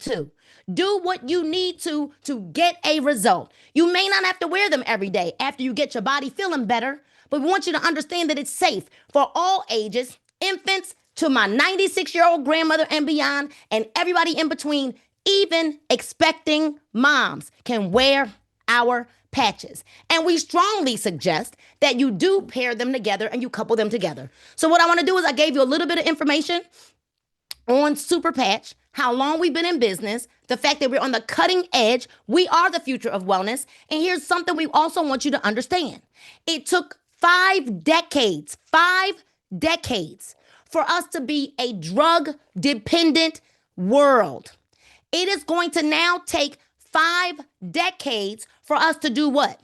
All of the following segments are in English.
to. Do what you need to get a result. You may not have to wear them every day after you get your body feeling better, but we want you to understand that it's safe for all ages, infants to my 96-year-old grandmother and beyond, and everybody in between, even expecting moms can wear our patches. And we strongly suggest that you do pair them together and you couple them together. So what I want to do is I gave you a little bit of information on Super Patch, how long we've been in business, the fact that we're on the cutting edge. We are the future of wellness. And here's something we also want you to understand. It took 5 decades for us to be a drug-dependent world. It is going to now take 5 decades for us to do what?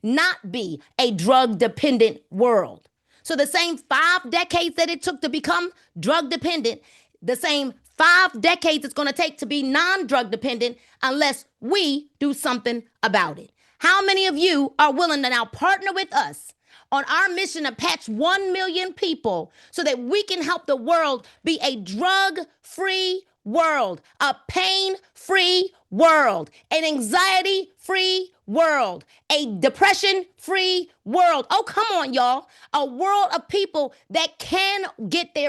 Not be a drug-dependent world. So the same 5 decades that it took to become drug-dependent, the same 5 decades it's going to take to be non-drug dependent unless we do something about it. How many of you are willing to now partner with us on our mission to patch 1 million people so that we can help the world be a drug-free world, a pain-free world, an anxiety-free world, a depression-free world? Oh, come on, y'all. A world of people that can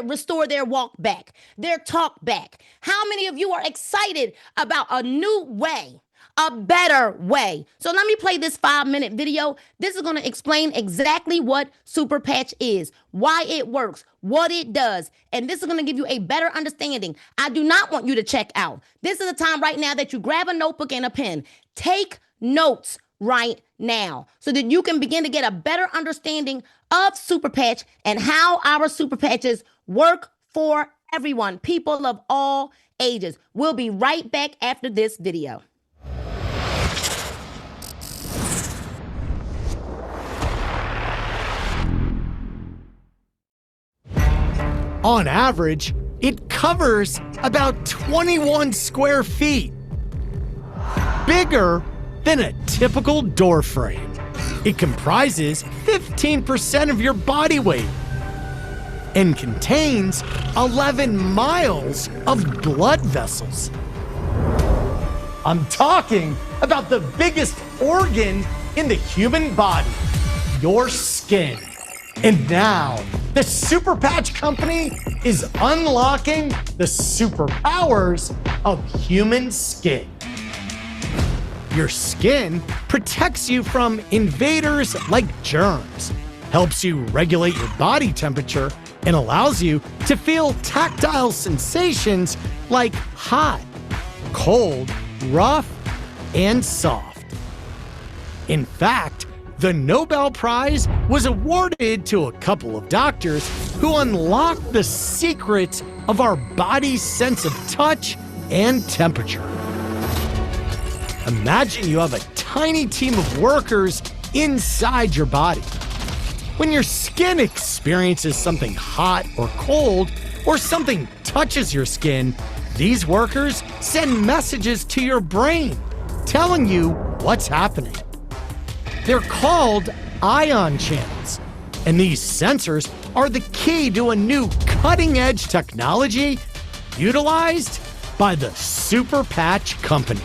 restore their walk back, their talk back. How many of you are excited about a new way, a better way? So let me play this 5-minute video. This is going to explain exactly what Super Patch is, why it works, what it does, and this is going to give you a better understanding. I do not want you to check out. This is the time right now that you grab a notebook and a pen. Take notes right now so that you can begin to get a better understanding of Super Patch and how our Super Patches work for everyone, people of all ages. We'll be right back after this video. On average, it covers about 21 square feet. Bigger than a typical door frame. It comprises 15% of your body weight and contains 11 miles of blood vessels. I'm talking about the biggest organ in the human body, your skin. And now, the Super Patch Company is unlocking the superpowers of human skin. Your skin protects you from invaders like germs, helps you regulate your body temperature, and allows you to feel tactile sensations like hot, cold, rough, and soft. In fact, the Nobel Prize was awarded to a couple of doctors who unlocked the secrets of our body's sense of touch and temperature. Imagine you have a tiny team of workers inside your body. When your skin experiences something hot or cold, or something touches your skin, these workers send messages to your brain telling you what's happening. They're called ion channels, and these sensors are the key to a new cutting-edge technology utilized by the Super Patch Company.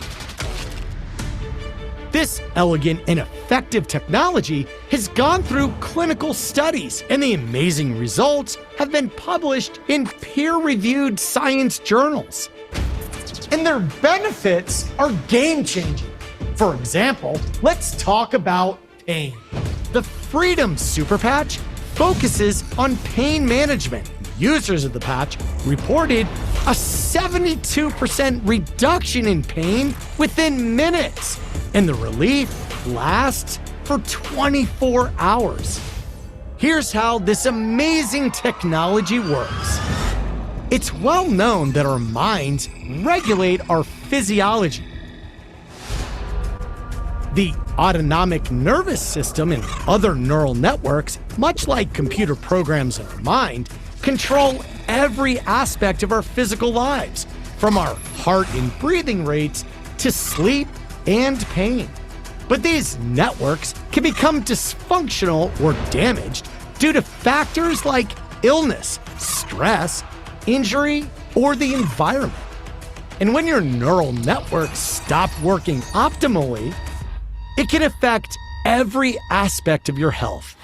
This elegant and effective technology has gone through clinical studies, and the amazing results have been published in peer-reviewed science journals. And their benefits are game-changing. For example, let's talk about pain. The Freedom Super Patch focuses on pain management. Users of the patch reported a 72% reduction in pain within minutes, and the relief lasts for 24 hours. Here's how this amazing technology works. It's well known that our minds regulate our physiology. The autonomic nervous system and other neural networks, much like computer programs in our mind, control every aspect of our physical lives, from our heart and breathing rates to sleep and pain. But these networks can become dysfunctional or damaged due to factors like illness, stress, injury, or the environment. And when your neural networks stop working optimally, it can affect every aspect of your health.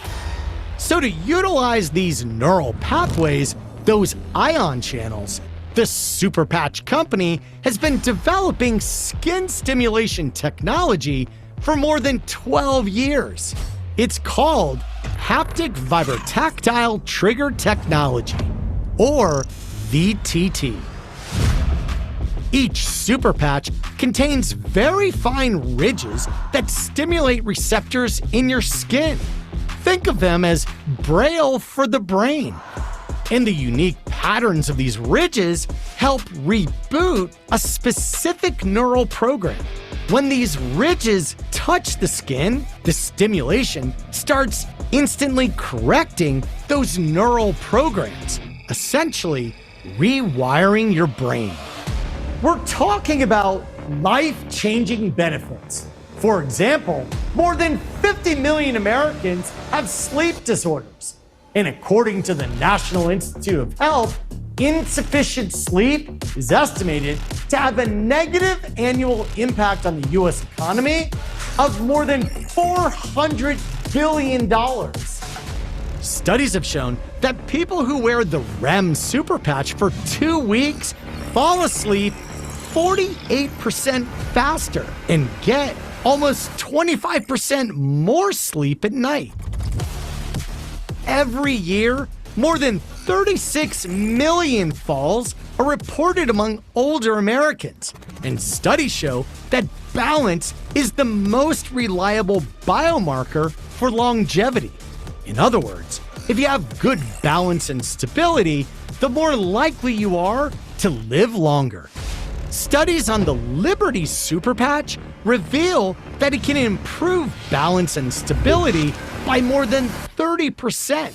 So to utilize these neural pathways, those ion channels, the Super Patch Company has been developing skin stimulation technology for more than 12 years. It's called Haptic Vibrotactile Trigger Technology, or VTT. Each Super Patch contains very fine ridges that stimulate receptors in your skin. Think of them as braille for the brain. And the unique patterns of these ridges help reboot a specific neural program. When these ridges touch the skin, the stimulation starts instantly correcting those neural programs, essentially rewiring your brain. We're talking about life-changing benefits. For example, more than 50 million Americans have sleep disorders. And according to the National Institute of Health, insufficient sleep is estimated to have a negative annual impact on the US economy of more than $400 billion. Studies have shown that people who wear the REM Super Patch for 2 weeks fall asleep 48% faster and get almost 25% more sleep at night. Every year, more than 36 million falls are reported among older Americans, and studies show that balance is the most reliable biomarker for longevity. In other words, if you have good balance and stability, the more likely you are to live longer. Studies on the Liberty Super Patch reveal that it can improve balance and stability by more than 30%.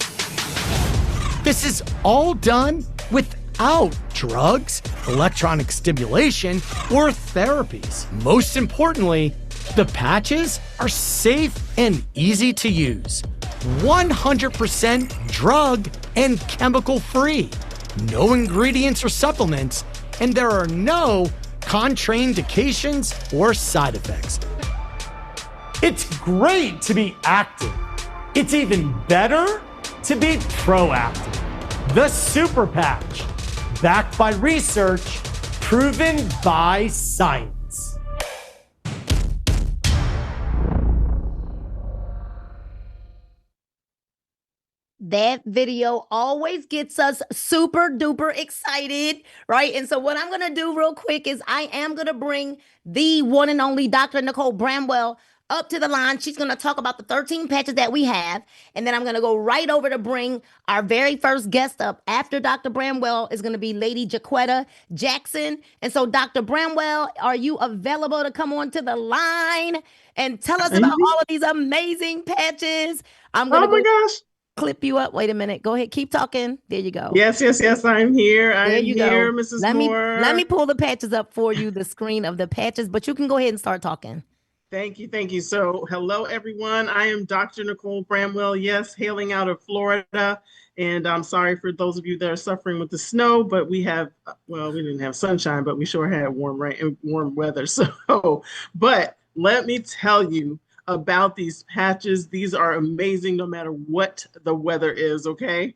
This is all done without drugs, electronic stimulation, or therapies. Most importantly, the patches are safe and easy to use. 100% drug and chemical free. No ingredients or supplements, and there are no contraindications or side effects. It's great to be active. It's even better to be proactive. The Super Patch, backed by research, proven by science. That video always gets us super duper excited, right? And so what I'm going to do real quick is I am going to bring the one and only Dr. Nicole Bramwell up to the line. She's going to talk about the 13 patches that we have. And then I'm going to go right over to bring our very first guest up after Dr. Bramwell is going to be Lady Jaquetta Jackson. And so Dr. Bramwell, are you available to come on to the line and tell us about all of these amazing patches? I'm going to gosh. Clip you up. Wait a minute. Go ahead. Keep talking. There you go. Yes. I'm here. I'm here, Mrs. Moore. Let me pull the patches up for you, the screen of the patches, but you can go ahead and start talking. Thank you. So hello, everyone. I am Dr. Nicole Bramwell, yes, hailing out of Florida. And I'm sorry for those of you that are suffering with the snow, but we have, well, we didn't have sunshine, but we sure had warm rain and warm weather. So, but let me tell you about these patches. These are amazing no matter what the weather is, okay?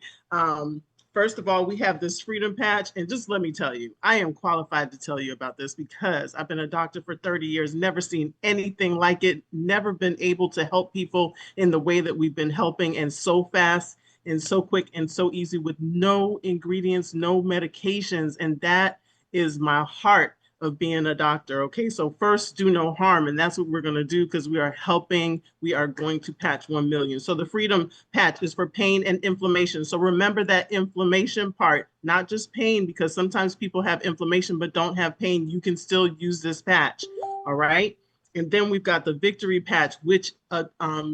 First of all, we have this Freedom Patch, and just let me tell you, I am qualified to tell you about this because I've been a doctor for 30 years, never seen anything like it, never been able to help people in the way that we've been helping, and so fast and so quick and so easy with no ingredients, no medications, and that is my heart of being a doctor. Okay, so first, do no harm, and that's what we're going to do because we are helping. We are going to patch 1 million. So the Freedom Patch is for pain and inflammation. So remember that inflammation part, not just pain, because sometimes people have inflammation but don't have pain. You can still use this patch. All right. And then we've got the Victory Patch, which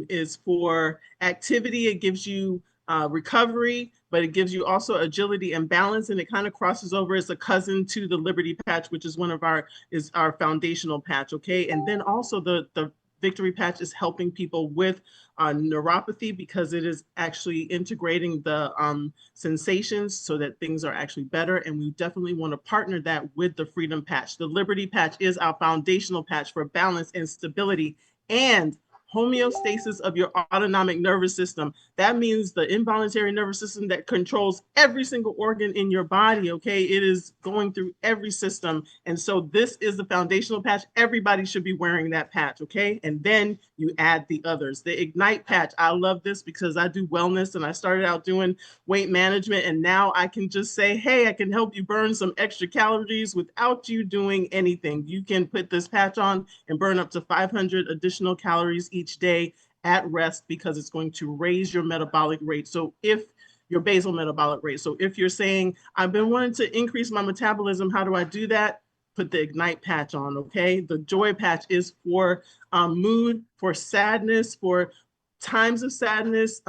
is for activity. It gives you recovery, but it gives you also agility and balance, and it kind of crosses over as a cousin to the Liberty Patch, which is one of our foundational patch. Okay, and then also the Victory Patch is helping people with neuropathy because it is actually integrating the sensations so that things are actually better. And we definitely want to partner that with the Freedom Patch. The Liberty Patch is our foundational patch for balance and stability and homeostasis of your autonomic nervous system. That means the involuntary nervous system that controls every single organ in your body, okay? It is going through every system. And so this is the foundational patch. Everybody should be wearing that patch, okay? And then you add the others. The Ignite patch, I love this because I do wellness and I started out doing weight management, and now I can just say, hey, I can help you burn some extra calories without you doing anything. You can put this patch on and burn up to 500 additional calories each day at rest because it's going to raise your metabolic rate. So if your basal metabolic rate. So if you're saying, I've been wanting to increase my metabolism, how do I do that? Put the Ignite patch on, okay? The Joy patch is for mood, for sadness, for times of sadness,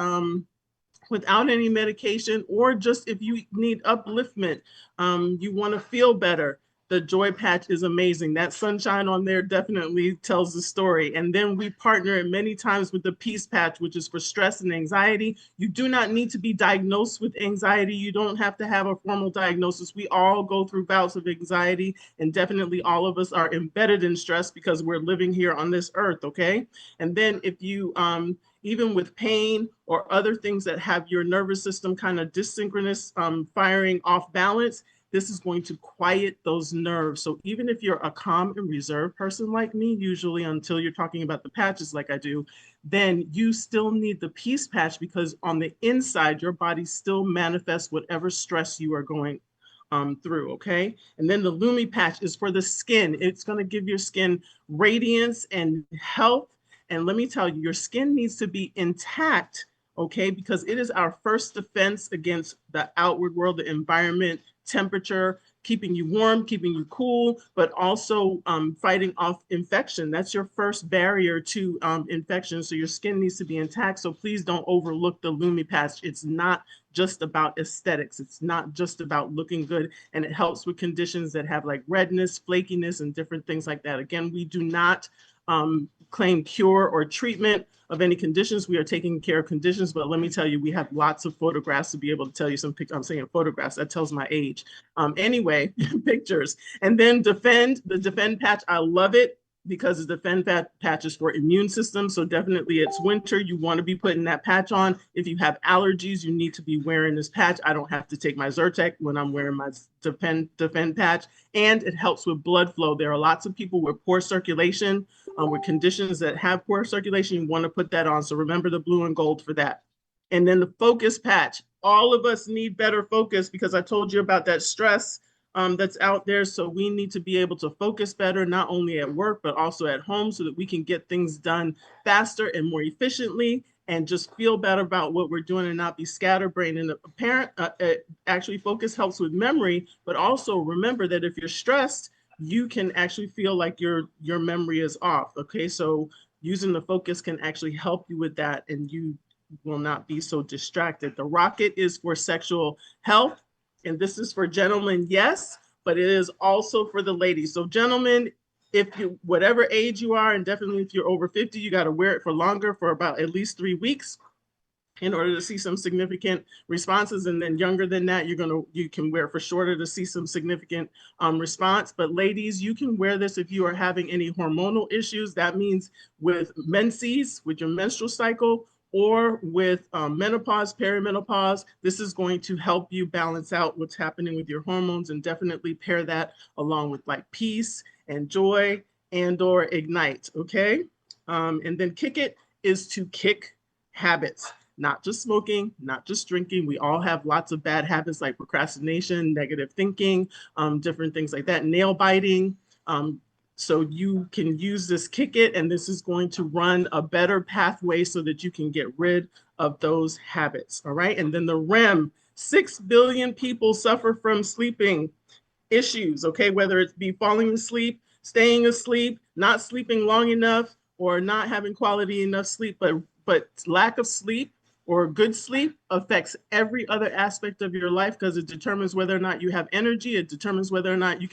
without any medication, or just if you need upliftment, you want to feel better. The Joy patch is amazing. That sunshine on there definitely tells the story. And then we partner it many times with the Peace patch, which is for stress and anxiety. You do not need to be diagnosed with anxiety. You don't have to have a formal diagnosis. We all go through bouts of anxiety, and definitely all of us are embedded in stress because we're living here on this earth, okay? And then if you, even with pain or other things that have your nervous system kind of dysynchronous, firing off balance, this is going to quiet those nerves. So even if you're a calm and reserved person like me, usually until you're talking about the patches like I do, then you still need the Peace patch because on the inside, your body still manifests whatever stress you are going through, okay? And then the Lumi patch is for the skin. It's gonna give your skin radiance and health. And let me tell you, your skin needs to be intact, okay? Because it is our first defense against the outward world, the environment, temperature, keeping you warm, keeping you cool, but also fighting off infection. That's your first barrier to infection. So your skin needs to be intact. So please don't overlook the Lumi patch. It's not just about aesthetics. It's not just about looking good. And it helps with conditions that have like redness, flakiness, and different things like that. Again, we do not claim cure or treatment of any conditions. We are taking care of conditions, but let me tell you, we have lots of photographs to be able to tell you some pictures. I'm saying photographs, that tells my age. Anyway, pictures. And then the Defend patch, I love it because the Defend patch is for immune system. So definitely it's winter. You want to be putting that patch on. If you have allergies, you need to be wearing this patch. I don't have to take my Zyrtec when I'm wearing my Defend patch. And it helps with blood flow. There are lots of people with poor circulation, with conditions that have poor circulation. You want to put that on. So remember the blue and gold for that. And then the Focus patch. All of us need better focus because I told you about that stress that's out there. So we need to be able to focus better, not only at work, but also at home so that we can get things done faster and more efficiently and just feel better about what we're doing and not be scatterbrained. And actually focus helps with memory, but also remember that if you're stressed, you can actually feel like your memory is off. Okay, so using the focus can actually help you with that and you will not be so distracted. The Rocket is for sexual health. And this is for gentlemen, yes, but it is also for the ladies. So gentlemen, if you, whatever age you are, and definitely if you're over 50, you got to wear it for longer, for about at least 3 weeks in order to see some significant responses. And then younger than that, you can wear it for shorter to see some significant response. But ladies, you can wear this if you are having any hormonal issues. That means with menses, with your menstrual cycle, or with menopause, perimenopause. This is going to help you balance out what's happening with your hormones, and definitely pair that along with like Peace and Joy and or Ignite, okay? And then Kick It is to kick habits, not just smoking, not just drinking. We all have lots of bad habits like procrastination, negative thinking, different things like that, nail biting. So you can use this Kick It, and this is going to run a better pathway so that you can get rid of those habits, all right? And then the REM, 6 billion people suffer from sleeping issues, okay? Whether it be falling asleep, staying asleep, not sleeping long enough, or not having quality enough sleep, but lack of sleep or good sleep affects every other aspect of your life because it determines whether or not you have energy. It determines whether or not you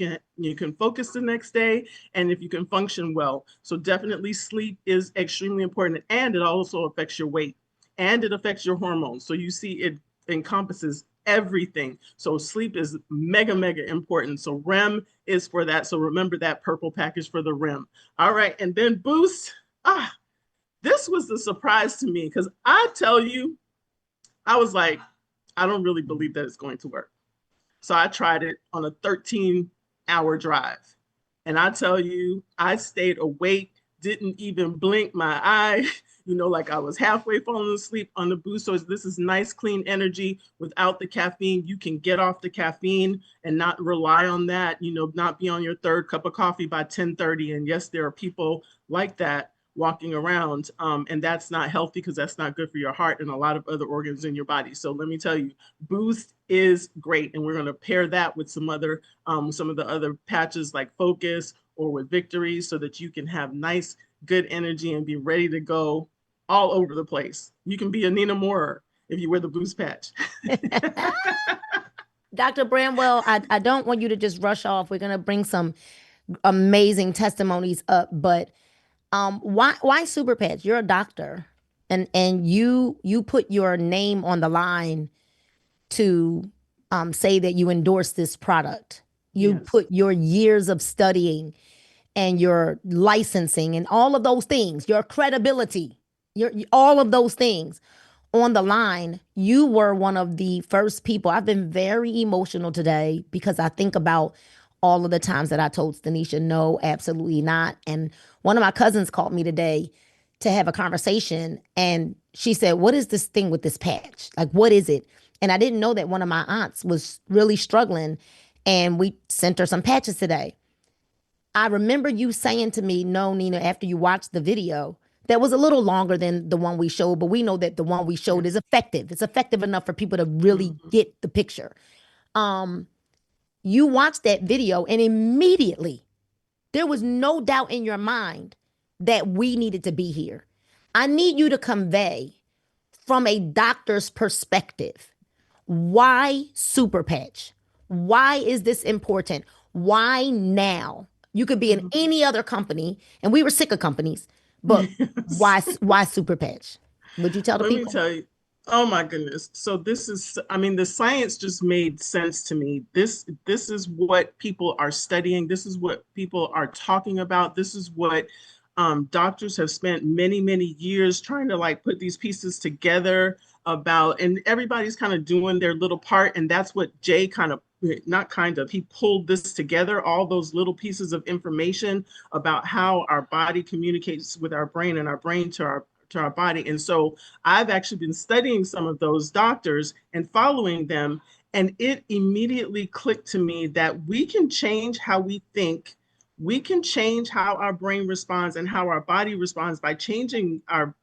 can focus the next day and if you can function well. So definitely sleep is extremely important, and it also affects your weight and it affects your hormones. So you see it encompasses everything. So sleep is mega, mega important. So REM is for that. So remember that purple package for the REM. All right. And then Boost. This was the surprise to me because I tell you, I was like, I don't really believe that it's going to work. So I tried it on a 13-hour drive. And I tell you, I stayed awake, didn't even blink my eye, like I was halfway falling asleep on the Boost. So this is nice, clean energy without the caffeine. You can get off the caffeine and not rely on that, not be on your third cup of coffee by 10:30. And yes, there are people like that walking around, and that's not healthy because that's not good for your heart and a lot of other organs in your body. So let me tell you, Boost is great, and we're going to pair that with some of the other patches like Focus or with Victory, so that you can have nice, good energy and be ready to go all over the place. You can be a Nina Moore if you wear the Boost patch. Dr. Bramwell, I don't want you to just rush off. We're going to bring some amazing testimonies up, but why Super Patch? You're a doctor, and you put your name on the line to say that you endorse this product. You Yes. put your years of studying and your licensing and all of those things, your credibility, all of those things on the line. You were one of the first people. I've been very emotional today because I think about all of the times that I told Stanisha, no, absolutely not. And one of my cousins called me today to have a conversation, and she said, what is this thing with this patch? Like, what is it? And I didn't know that one of my aunts was really struggling, and we sent her some patches today. I remember you saying to me, no, Nina, after you watched the video, that was a little longer than the one we showed, but we know that the one we showed is effective. It's effective enough for people to really get the picture. You watched that video, and immediately there was no doubt in your mind that we needed to be here. I need you to convey from a doctor's perspective, why Super Patch? Why is this important? Why now? You could be in any other company, and we were sick of companies, but why Super Patch? Would you tell the Let people? me tell you. Oh my goodness. So the science just made sense to me. This is what people are studying. This is what people are talking about. This is what doctors have spent many, many years trying to like put these pieces together about, and everybody's kind of doing their little part. And that's what Jay he pulled this together, all those little pieces of information about how our body communicates with our brain and our brain to our body. And so I've actually been studying some of those doctors and following them. And it immediately clicked to me that we can change how we think. We can change how our brain responds and how our body responds by changing our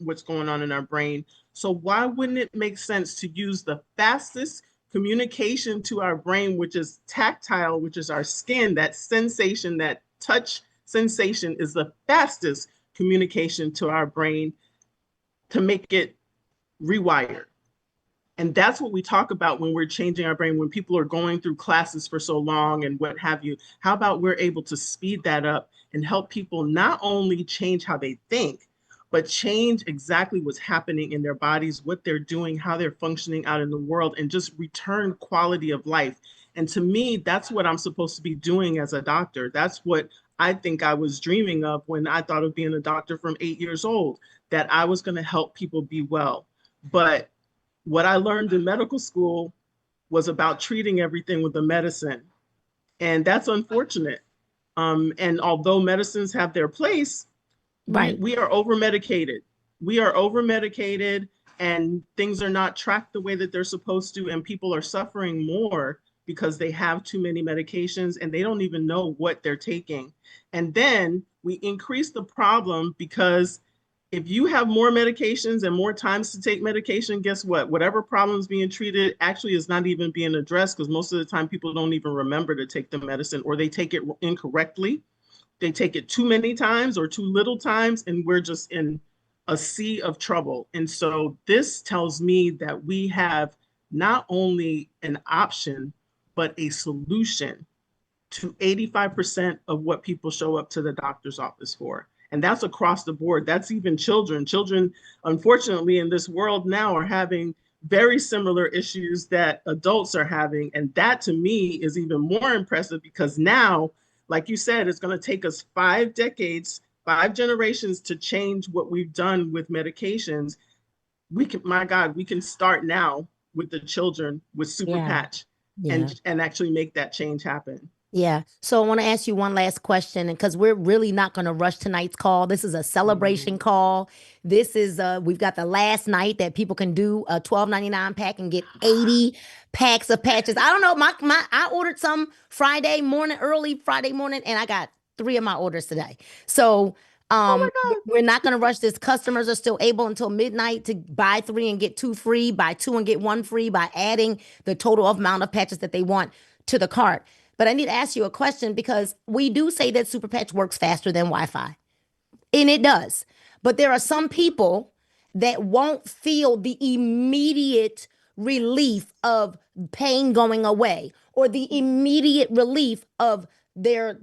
what's going on in our brain. So why wouldn't it make sense to use the fastest communication to our brain, which is tactile, which is our skin, that sensation, that touch sensation is the fastest communication to our brain, to make it rewired. And that's what we talk about when we're changing our brain, when people are going through classes for so long and what have you. How about we're able to speed that up and help people not only change how they think, but change exactly what's happening in their bodies, what they're doing, how they're functioning out in the world, and just return quality of life. And to me, that's what I'm supposed to be doing as a doctor. That's what I think I was dreaming of when I thought of being a doctor from 8 years old, that I was going to help people be well. But what I learned in medical school was about treating everything with a medicine. And that's unfortunate. And although medicines have their place, Right. we are over medicated. We are over medicated, and things are not tracked the way that they're supposed to. And people are suffering more because they have too many medications and they don't even know what they're taking. And then we increase the problem because if you have more medications and more times to take medication, guess what? Whatever problem is being treated actually is not even being addressed, because most of the time people don't even remember to take the medicine, or they take it incorrectly. They take it too many times or too little times, and we're just in a sea of trouble. And so this tells me that we have not only an option, but a solution to 85% of what people show up to the doctor's office for. And that's across the board. That's even children. Children, unfortunately, in this world now are having very similar issues that adults are having. And that to me is even more impressive because now, like you said, it's going to take us 5 decades, 5 generations to change what we've done with medications. We can, my God, we can start now with the children with Super Patch and actually make that change happen. Yeah. So I want to ask you one last question, and because we're really not going to rush tonight's call. This is a celebration call. This is we've got the last night that people can do a $12.99 pack and get 80 packs of patches. I don't know. I ordered some Friday morning, early Friday morning, and I got 3 of my orders today. So we're not going to rush this. Customers are still able until midnight to buy 3 and get 2 free, buy 2 and get 1 free by adding the total amount of patches that they want to the cart. But I need to ask you a question because we do say that Super Patch works faster than Wi-Fi. And it does. But there are some people that won't feel the immediate relief of pain going away or the immediate relief of their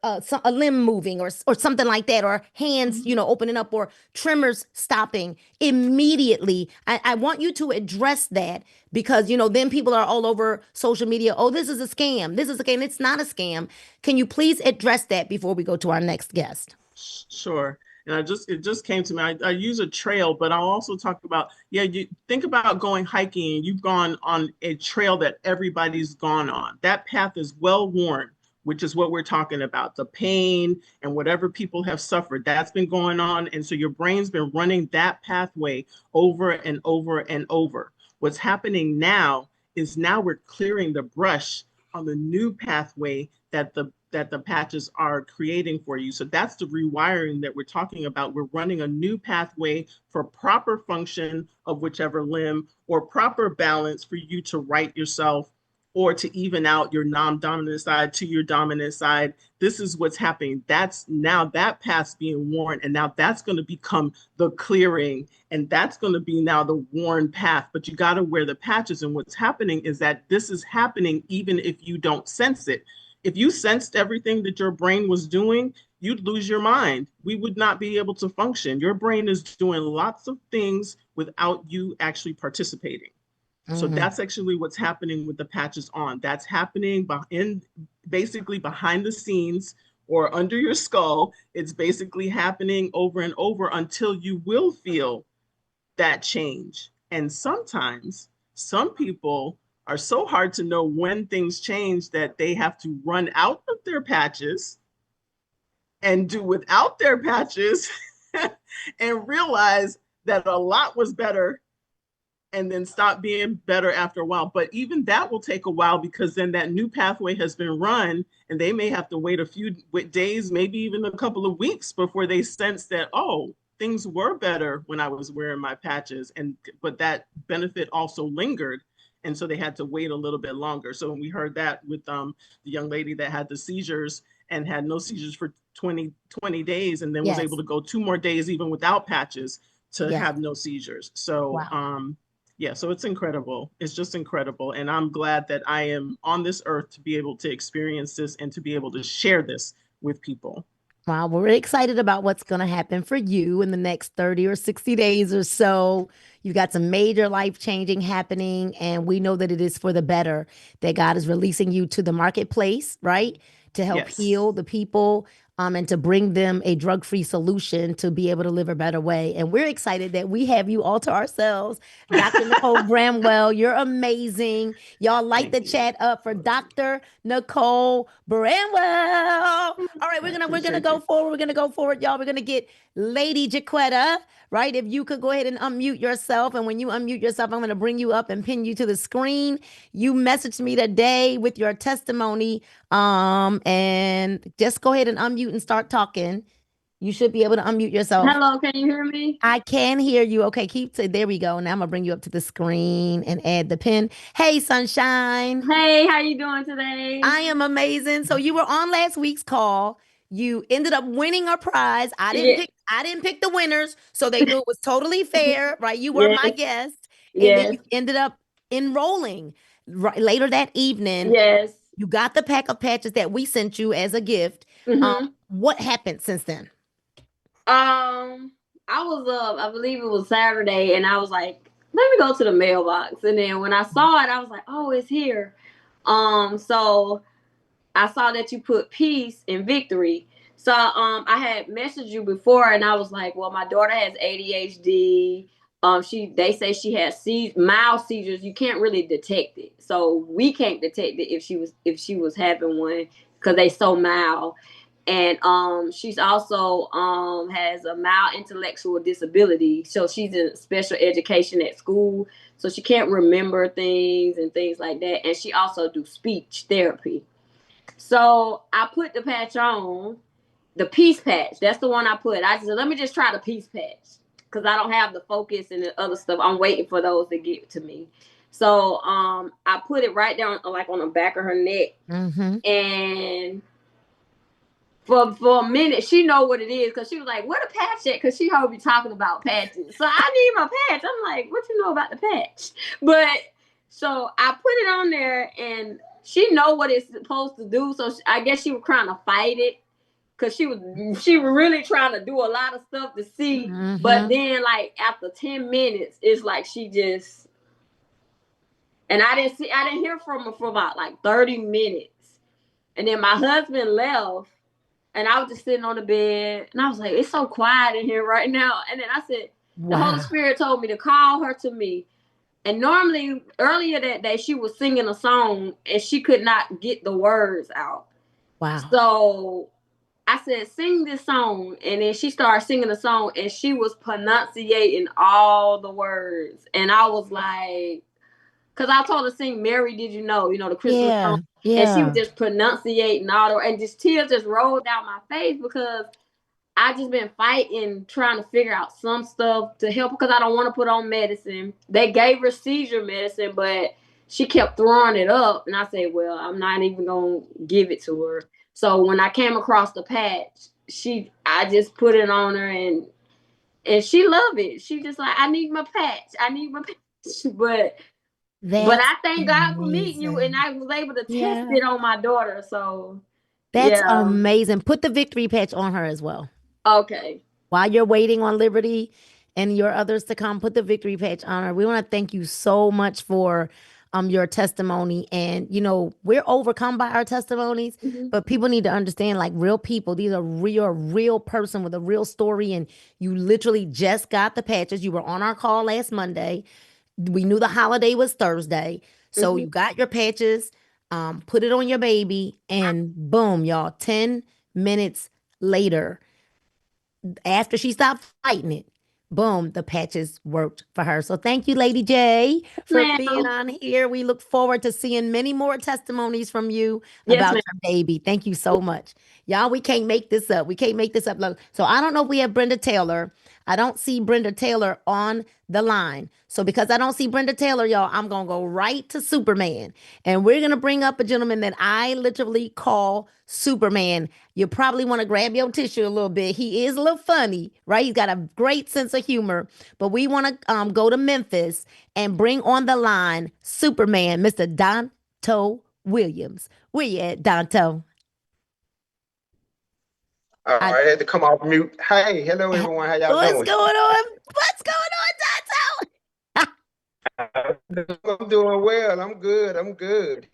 a limb moving or something like that, or hands, opening up, or tremors stopping immediately. I want you to address that because, then people are all over social media. Oh, this is a scam. This is a scam. It's not a scam. Can you please address that before we go to our next guest? Sure. And it just came to me. I use a trail, but I'll also talk about, you think about going hiking and you've gone on a trail that everybody's gone on. That path is well worn, which is what we're talking about. The pain and whatever people have suffered, that's been going on. And so your brain's been running that pathway over and over and over. What's happening now is we're clearing the brush on the new pathway that the patches are creating for you. So that's the rewiring that we're talking about. We're running a new pathway for proper function of whichever limb or proper balance for you to right yourself or to even out your non-dominant side to your dominant side. This is what's happening. That's now that path's being worn, and now that's going to become the clearing, and that's going to be now the worn path. But you got to wear the patches, and what's happening is that this is happening even if you don't sense it. If you sensed everything that your brain was doing, you'd lose your mind. We would not be able to function. Your brain is doing lots of things without you actually participating. So that's actually what's happening with the patches on. That's happening basically behind the scenes or under your skull. It's basically happening over and over until you will feel that change. And sometimes some people are so hard to know when things change that they have to run out of their patches and do without their patches and realize that a lot was better and then stop being better after a while. But even that will take a while because then that new pathway has been run and they may have to wait a few days, maybe even a couple of weeks before they sense that, oh, things were better when I was wearing my patches. But that benefit also lingered. And so they had to wait a little bit longer. So when we heard that with the young lady that had the seizures and had no seizures for 20 days and then was able to go 2 more days even without patches to have no seizures. So so it's incredible. It's just incredible. And I'm glad that I am on this earth to be able to experience this and to be able to share this with people. Wow, we're really excited about what's going to happen for you in the next 30 or 60 days or so. You've got some major life-changing happening, and we know that it is for the better, that God is releasing you to the marketplace, right? To help heal the people and to bring them a drug-free solution to be able to live a better way. And we're excited that we have you all to ourselves. Dr. Nicole Bramwell, you're amazing. Y'all light the chat up for Dr. Nicole Bramwell. All right, we're gonna go forward. We're gonna go forward, y'all. We're gonna get Lady Jaquetta, right? If you could go ahead and unmute yourself. And when you unmute yourself, I'm going to bring you up and pin you to the screen. You messaged me today with your testimony. And just go ahead and unmute and start talking. You should be able to unmute yourself. Hello, can you hear me? I can hear you. Okay, there we go. Now I'm going to bring you up to the screen and add the pin. Hey, Sunshine. Hey, how you doing today? I am amazing. So you were on last week's call You ended up winning a prize. I Yeah. didn't pick the winners, so they knew it was totally fair, right? You were my Yes. guest. And then Yes. you ended up enrolling later that evening. Yes. You got the pack of patches that we sent you as a gift. What happened since then? I was I believe it was Saturday, and I was like, let me go to the mailbox. And then when I saw it, I was like, oh, it's here. So I saw that you put peace and victory. So I had messaged you before, and I was like, well, my daughter has ADHD. They say she has mild seizures. You can't really detect it, so we can't detect it if she was having one because they so mild. And she's also has a mild intellectual disability, so she's in special education at school, so she can't remember things and things like that. And she also do speech therapy. So I put the patch on, the peace patch. That's the one I put. I just said, let me just try the peace patch because I don't have the focus and the other stuff. I'm waiting for those to get to me. So I put it right down, like on the back of her neck, and for a minute, she know what it is because she was like, "What a patch at?" Because she heard me talking about patches. So I need my patch. I'm like, "What you know about the patch?" But so I put it on there, and she know what it's supposed to do. So I guess she was trying to fight it because she was really trying to do a lot of stuff to see. But then, like after 10 minutes, it's like she just. And I didn't hear from her for about like 30 minutes, and then my husband left. And I was just sitting on the bed, and I was like, it's so quiet in here right now. And then I said, the Holy Spirit told me to call her to me. And normally, earlier that day, she was singing a song, and she could not get the words out. Wow. So I said, sing this song. And then she started singing the song, and she was pronunciating all the words. And I was like, because I told her to sing Mary, Did You Know, the Christmas song. Yeah. And she was just pronunciating all the, and just tears just rolled down my face because I just been fighting, trying to figure out some stuff to help because I don't want to put on medicine. They gave her seizure medicine, but she kept throwing it up. And I said, well, I'm not even going to give it to her. So when I came across the patch, I just put it on her, and she loved it. She just like, I need my patch. But I thank God for meeting you, and I was able to test it on my daughter. So that's amazing. Put the victory patch on her as well. Okay. While you're waiting on Liberty and your others to come, put the victory patch on her. We want to thank you so much for your testimony. And we're overcome by our testimonies, but people need to understand, like, real people. These are real person with a real story, and you literally just got the patches. You were on our call last Monday. We knew the holiday was Thursday. So you got your patches, put it on your baby, and boom, y'all, 10 minutes later, after she stopped fighting it, boom, the patches worked for her. So thank you, Lady J, for being on here. We look forward to seeing many more testimonies from you about your baby. Thank you so much. Y'all, we can't make this up. So I don't know if we have Brenda Taylor. I don't see Brenda Taylor on the line. So because I don't see Brenda Taylor, y'all, I'm going to go right to Superman. And we're going to bring up a gentleman that I literally call Superman. You probably want to grab your tissue a little bit. He is a little funny, right? He's got a great sense of humor. But we want to go to Memphis and bring on the line Superman, Mr. Donto Williams. Where you at, Donto? I had to come off mute. Hey, hello everyone. How y'all doing? What's going on? What's going on, Donto? I'm doing well. I'm good.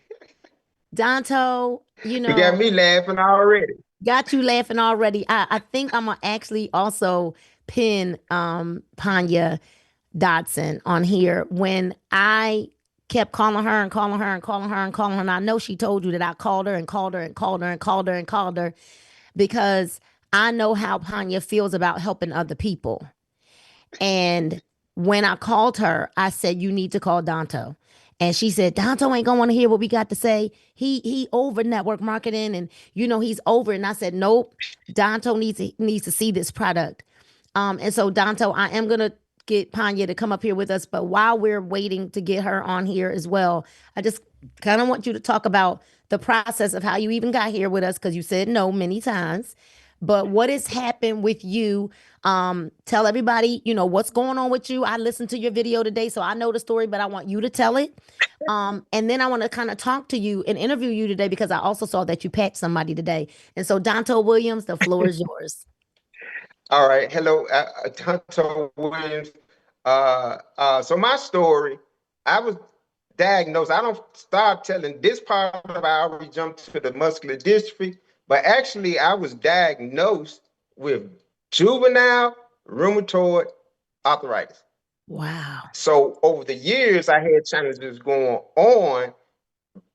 Donto, You got me laughing already. Got you laughing already. I think I'm gonna actually also pin Panya Dotson on here. When I kept calling her, and I know she told you that I called her because I know how Panya feels about helping other people. And when I called her, I said, you need to call Donto. And she said, Donto ain't gonna want to hear what we got to say. He over network marketing, and he's over. And I said, nope, Donto needs to see this product. And so Donto, I am gonna get Panya to come up here with us. But while we're waiting to get her on here as well, I just kind of want you to talk about the process of how you even got here with us because you said no many times. But what has happened with you? Tell everybody, what's going on with you. I listened to your video today, so I know the story, but I want you to tell it. And then I want to kind of talk to you and interview you today because I also saw that you patched somebody today. And so, Donto Williams, the floor is yours. All right. Hello, Tonto Williams. So my story, I was diagnosed. I don't start telling this part of I already jumped to the muscular dystrophy, but actually I was diagnosed with juvenile rheumatoid arthritis. Wow. So over the years, I had challenges going on.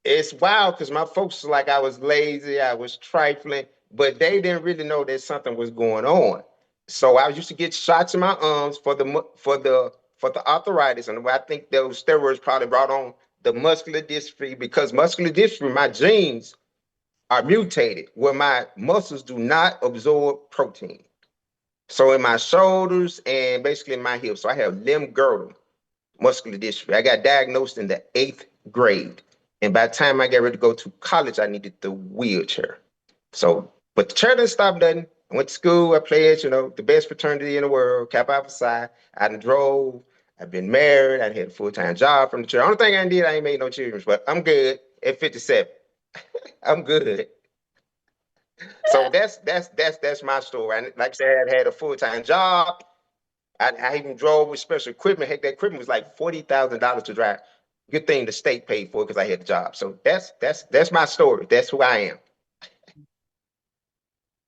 It's wild because my folks was like I was lazy, I was trifling, but they didn't really know that something was going on. So I used to get shots in my arms for the arthritis, and I think those steroids probably brought on the muscular dystrophy because muscular dystrophy, my genes are mutated where my muscles do not absorb protein. So in my shoulders and basically in my hips, so I have limb-girdle muscular dystrophy. I got diagnosed in the 8th grade. And by the time I got ready to go to college, I needed the wheelchair. So, but the chair didn't stop nothing. I went to school, I played, the best fraternity in the world, Kappa Alpha Psi. I done drove, I've been married, I had a full-time job from the chair. Only thing I did, I ain't made no children, but I'm good at 57. I'm good. So that's my story. And like I said, I had a full-time job. I even drove with special equipment. Heck, that equipment was like $40,000 to drive. Good thing the state paid for it because I had a job. So that's my story. That's who I am.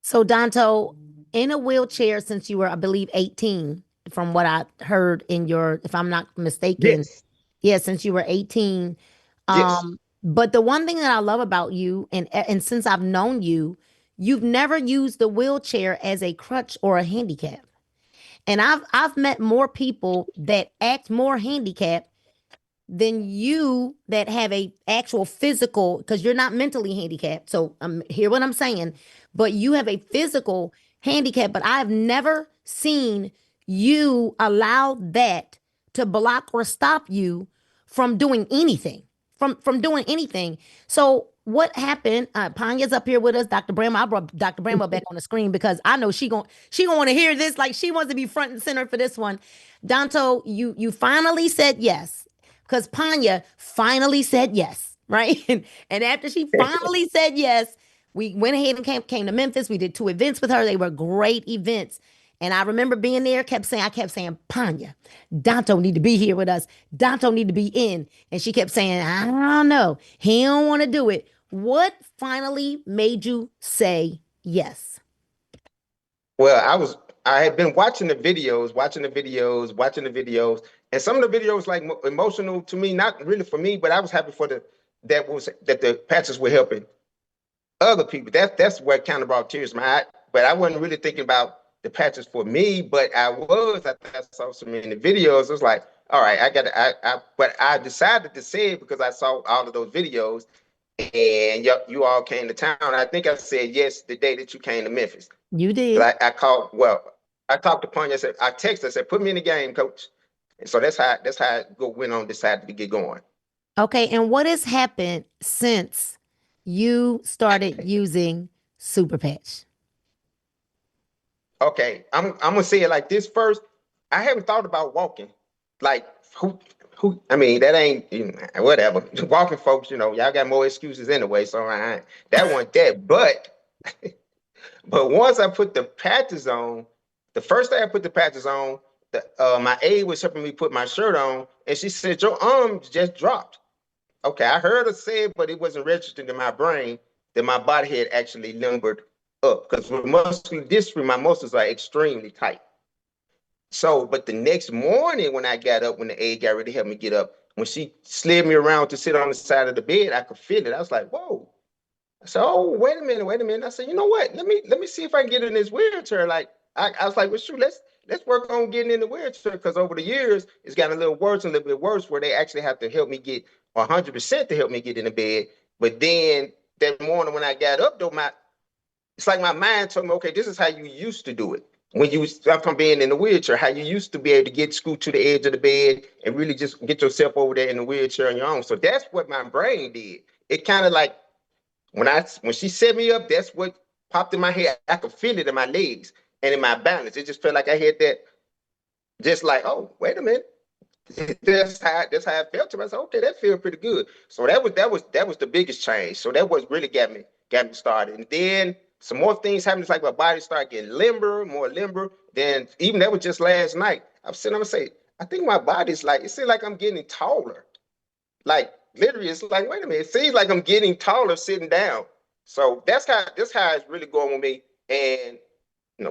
So Donto, in a wheelchair since you were, I believe, 18, from what I heard in your, if I'm not mistaken. Yes. Yeah, since you were 18. Yes. But the one thing that I love about you, and since I've known you, you've never used the wheelchair as a crutch or a handicap. And I've met more people that act more handicapped than you that have a actual physical, because you're not mentally handicapped. So hear what I'm saying, but you have a physical handicap, but I've never seen you allow that to block or stop you from doing anything, from doing anything. So what happened? Panya's up here with us. Dr. Bramwell. I brought Dr. Bramwell back on the screen because I know she gonna want to hear this. Like she wants to be front and center for this one. Donto, you finally said yes because Panya finally said yes, right? And after she finally said yes, we went ahead and came to Memphis. We did 2 events with her. They were great events. And I remember being there, I kept saying, Panya, Donto need to be here with us. Donto need to be in. And she kept saying, I don't know. He don't want to do it. What finally made you say yes? Well, I had been watching the videos, and some of the videos like emotional to me, not really for me, but I was happy for that the patches were helping other people. That's what kind of brought tears to my eye. But I wasn't really thinking about the patches for me, but I saw some in the videos. It was like, all right, but I decided to say it because I saw all of those videos and you all came to town. I think I said yes the day that you came to Memphis. You did. I talked to Panya, I texted, I said, put me in the game, coach. And so that's how I went on, decided to get going. Okay, and what has happened since you started using Super Patch? Okay, I'm gonna say it like this first. I haven't thought about walking. Like who I mean, that ain't whatever. Walking folks, y'all got more excuses anyway. So that wasn't that. But once I put the patches on, the first day I put the patches on, my aide was helping me put my shirt on, and she said, your arms just dropped. Okay, I heard her say it, but it wasn't registered in my brain that my body had actually limbered up. Because with muscular dystrophy, my muscles are extremely tight. So, but the next morning when I got up, when the aide got ready to help me get up, when she slid me around to sit on the side of the bed, I could feel it. I was like, whoa. I said, oh, wait a minute. I said, you know what? Let me see if I can get in this wheelchair. Like, I was like, well, shoot, let's work on getting in the wheelchair, because over the years, it's gotten a little bit worse, where they actually have to help me get 100% to help me get in the bed. But then that morning when I got up, though, it's like my mind told me, okay, this is how you used to do it. When you start from being in the wheelchair, how you used to be able to scoot to the edge of the bed and really just get yourself over there in the wheelchair on your own. So that's what my brain did. It kind of like when she set me up, that's what popped in my head. I could feel it in my legs and in my balance. It just felt like I had that, just like, oh, wait a minute. That's how I felt to myself. Okay, that feels pretty good. So that was the biggest change. So that was really got me started. And then some more things happened. It's like my body started getting more limber. Then even that was just last night. I'm sitting, I'm gonna say, I think my body's like, it seems like I'm getting taller. Like literally, it's like, wait a minute, it seems like I'm getting taller sitting down. So that's how it's really going with me. And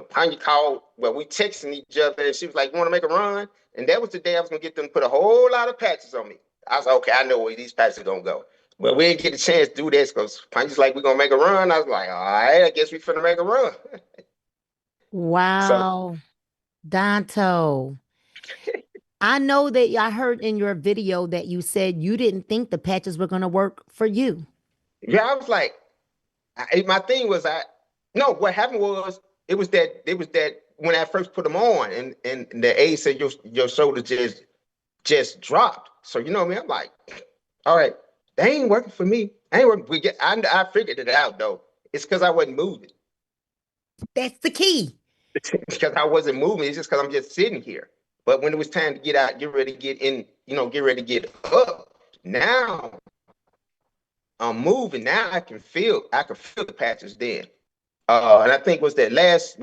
Panya called, well, we texting each other, and she was like, you want to make a run? And that was the day I was going to get them to put a whole lot of patches on me. I was like, okay, I know where these patches are going to go. But we didn't get a chance to do this because Panya's like, we're going to make a run. I was like, all right, I guess we finna make a run. Wow, Donto. I know that I heard in your video that you said you didn't think the patches were going to work for you. Yeah, I was like, my thing was, no, what happened was, it was that when I first put them on, and the aide said your shoulder just dropped. So you know what I mean? I'm like, all right, they ain't working for me. I ain't working. I figured it out though. It's because I wasn't moving. That's the key. Because I wasn't moving. It's just because I'm just sitting here. But when it was time to get out, get ready to get in, get ready to get up. Now I'm moving. Now I can feel the patches then. And I think it was that last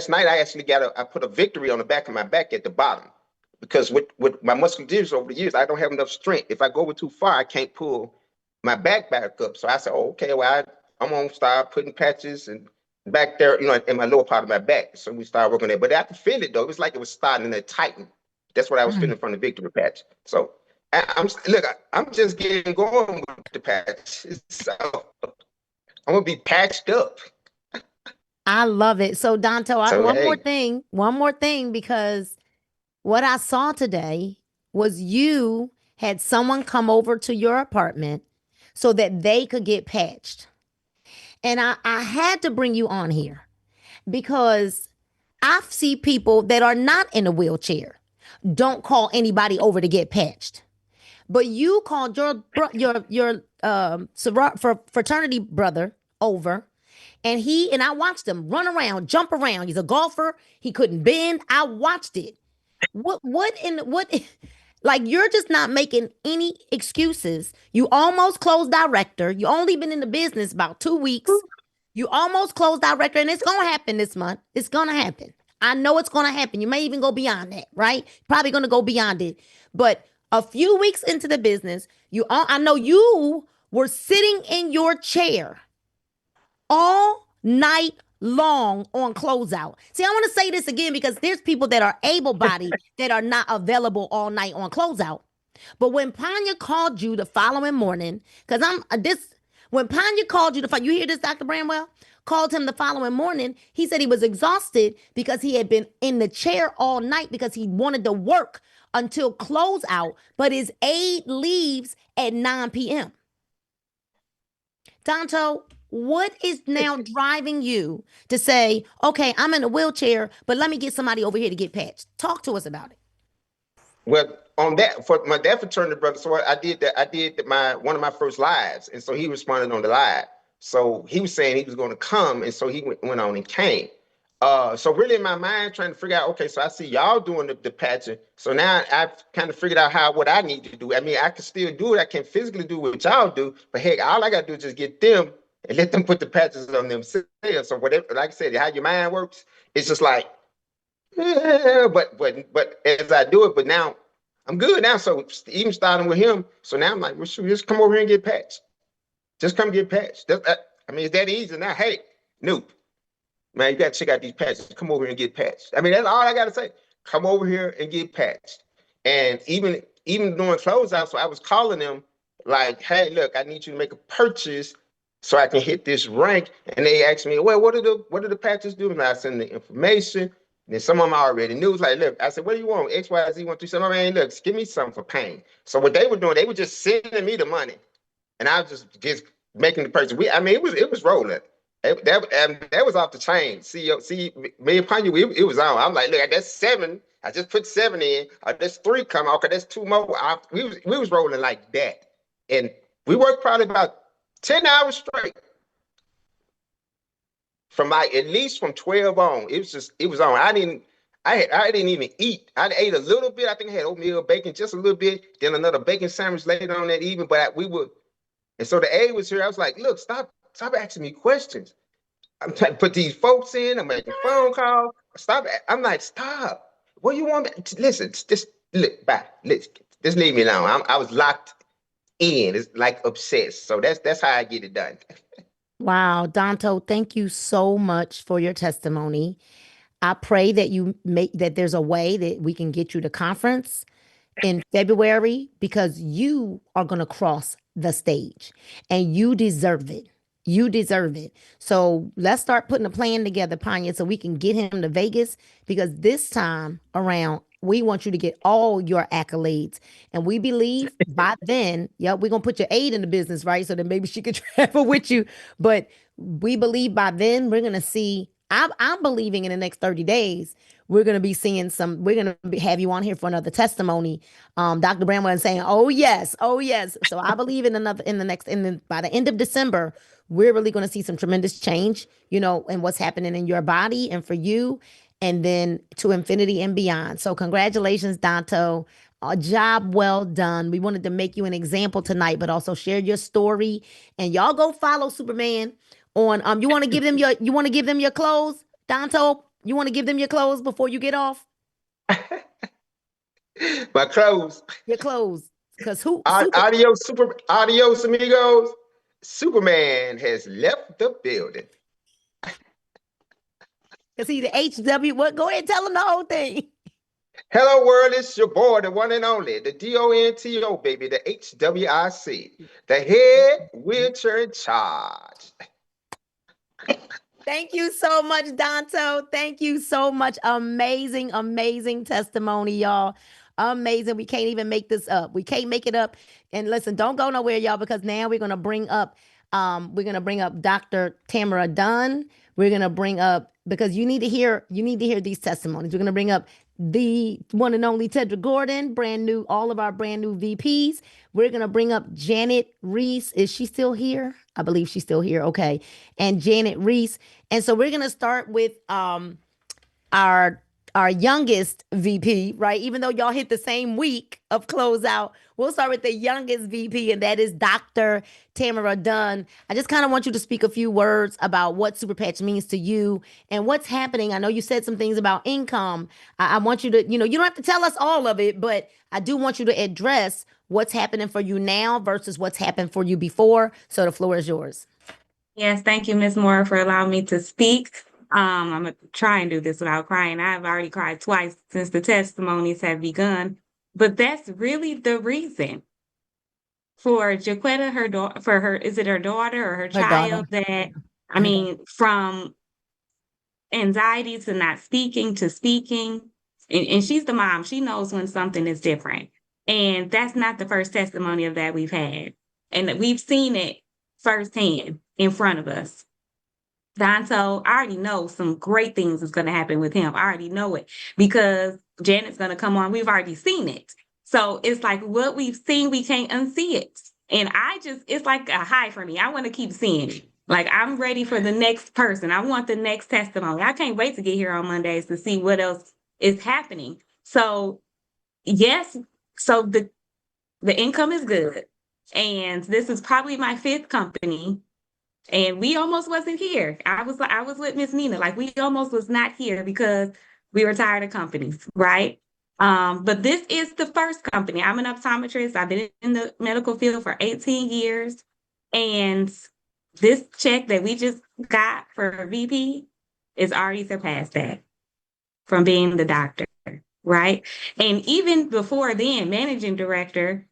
night I actually I put a victory on the back of my back at the bottom, because with my musculature over the years, I don't have enough strength. If I go over too far, I can't pull my back up. So I said, oh, okay, well, I'm going to start putting patches and back there, in my lower part of my back. So we started working there. But I could feel it, though. It was like it was starting to tighten. That's what I was feeling from the victory patch. So I'm just getting going with the patches. So I'm going to be patched up. I love it. So Donto, one more thing, because what I saw today was you had someone come over to your apartment so that they could get patched. And I had to bring you on here because I see people that are not in a wheelchair don't call anybody over to get patched. But you called your fraternity brother over. And I watched him run around, jump around. He's a golfer. He couldn't bend. I watched it. Like, you're just not making any excuses. You almost closed director. You only been in the business about 2 weeks. You almost closed director, and it's going to happen this month. It's going to happen. I know it's going to happen. You may even go beyond that, right? Probably going to go beyond it. But a few weeks into the business, I know you were sitting in your chair all night long on closeout. See, I want to say this again because there's people that are able-bodied that are not available all night on closeout. But when Panya called you the following morning, when Panya called you you hear this, Dr. Bramwell? Called him the following morning, he said he was exhausted because he had been in the chair all night because he wanted to work until closeout, but his aide leaves at 9 p.m. Donto, what is now driving you to say, okay, I'm in a wheelchair, but let me get somebody over here to get patched? Talk to us about it. Well, on that, for my dad fraternity brother, so I did one of my first lives, and so he responded on the live. So he was saying he was going to come, and so he went on and came. So really in my mind, trying to figure out, okay, so I see y'all doing the patching. So now I've kind of figured out what I need to do. I mean, I can still do it. I can physically do what y'all do, but heck, all I got to do is just get them and let them put the patches on themselves. So whatever, like I said, how your mind works, it's just like, but as I do it, but now I'm good now. So even starting with him, so now I'm like, well, shoot, just come over here and get patched. Just come get patched. I mean, it's that easy now. Hey, Noop, man, you got to check out these patches. Come over here and get patched. I mean, that's all I got to say. Come over here and get patched. And even during closeout, so I was calling them like, hey, look, I need you to make a purchase so I can hit this rank. And they asked me, well, what do the patches do? And I send the information. And then some of them I already knew. It was like, look, I said, what do you want? X, Y, Z, 1, 3, 7. Man, look, give me something for pain. So what they were doing, they were just sending me the money. And I was just making the purchase. It was rolling. That was off the chain. See, me and Panya, it was on. I'm like, look, that's 7. I just put 7 in. That's 3 coming. Okay, that's 2 more. We was rolling like that. And we worked probably about 10 hours straight. From like at least from 12 on. It was on. I didn't even eat. I ate a little bit. I think I had oatmeal, bacon, just a little bit. Then another bacon sandwich later on that evening. But and so the aide was here. I was like, look, stop asking me questions. I'm trying to put these folks in. I'm making phone calls. Stop. I'm like, stop. What do you want me to listen? Just look back. Just leave me alone. I was locked in. It's like obsessed. So that's how I get it done. Wow, Danto, thank you so much for your testimony. I pray that there's a way that we can get you to conference in February because you are going to cross the stage and you deserve it. You deserve it. So let's start putting a plan together, Panya, so we can get him to Vegas because this time around, we want you to get all your accolades. And we believe by then, we're going to put your aide in the business, right? So that maybe she could travel with you. But we believe by then we're going to see, I'm believing in the next 30 days, we're going to be seeing we're going to have you on here for another testimony. Dr. Bramwell is saying, oh yes. So I believe by the end of December, we're really going to see some tremendous change, and what's happening in your body and for you, and then to infinity and beyond. So congratulations, Danto. A job well done. We wanted to make you an example tonight, but also share your story. And y'all go follow Superman on you want to give them your clothes, Danto? You want to give them your clothes before you get off? My clothes. Your clothes. Because Adios, amigos. Superman has left the building. Because he's the HW. What? Go ahead and tell him the whole thing. Hello, world. It's your boy, the one and only, the DONTO, baby, the HWIC, the head wheelchair in charge. Thank you so much, Danto. Thank you so much. Amazing, amazing testimony, y'all. Amazing. We can't even make this up. We can't make it up. And listen, don't go nowhere, y'all, because now we're gonna bring up Dr. Tamara Dunn. We're gonna bring up, because you need to hear these testimonies. We're gonna bring up the one and only Tedra Gordon, all of our brand new VPs. We're gonna bring up Janet Reese. Is she still here? I believe she's still here. Okay. And Janet Reese. And so we're gonna start with our youngest VP, right? Even though y'all hit the same week of closeout, we'll start with the youngest VP, and that is Dr. Tamara Dunn. I just kind of want you to speak a few words about what Super Patch means to you and what's happening. I know you said some things about income. I want you to, you don't have to tell us all of it, but I do want you to address what's happening for you now versus what's happened for you before. So the floor is yours. Yes, thank you, Ms. Moore, for allowing me to speak. I'm going to try and do this without crying. I've already cried twice since the testimonies have begun, but that's really the reason for Jaquetta, is it her daughter or her child daughter. From anxiety to not speaking to speaking, and she's the mom. She knows when something is different. And that's not the first testimony of that we've had. And we've seen it firsthand in front of us. Danto, I already know some great things is going to happen with him. I already know it because Janet's going to come on. We've already seen it. So it's like what we've seen, we can't unsee it. And it's like a high for me. I want to keep seeing it. Like I'm ready for the next person. I want the next testimony. I can't wait to get here on Mondays to see what else is happening. So yes, so the income is good. And this is probably my 5th company. And we almost wasn't here. I was with Miss Nina. Like we almost was not here because we were tired of companies, right? But this is the first company. I'm an optometrist. I've been in the medical field for 18 years. And this check that we just got for VP is already surpassed that from being the doctor, right? And even before then, managing director,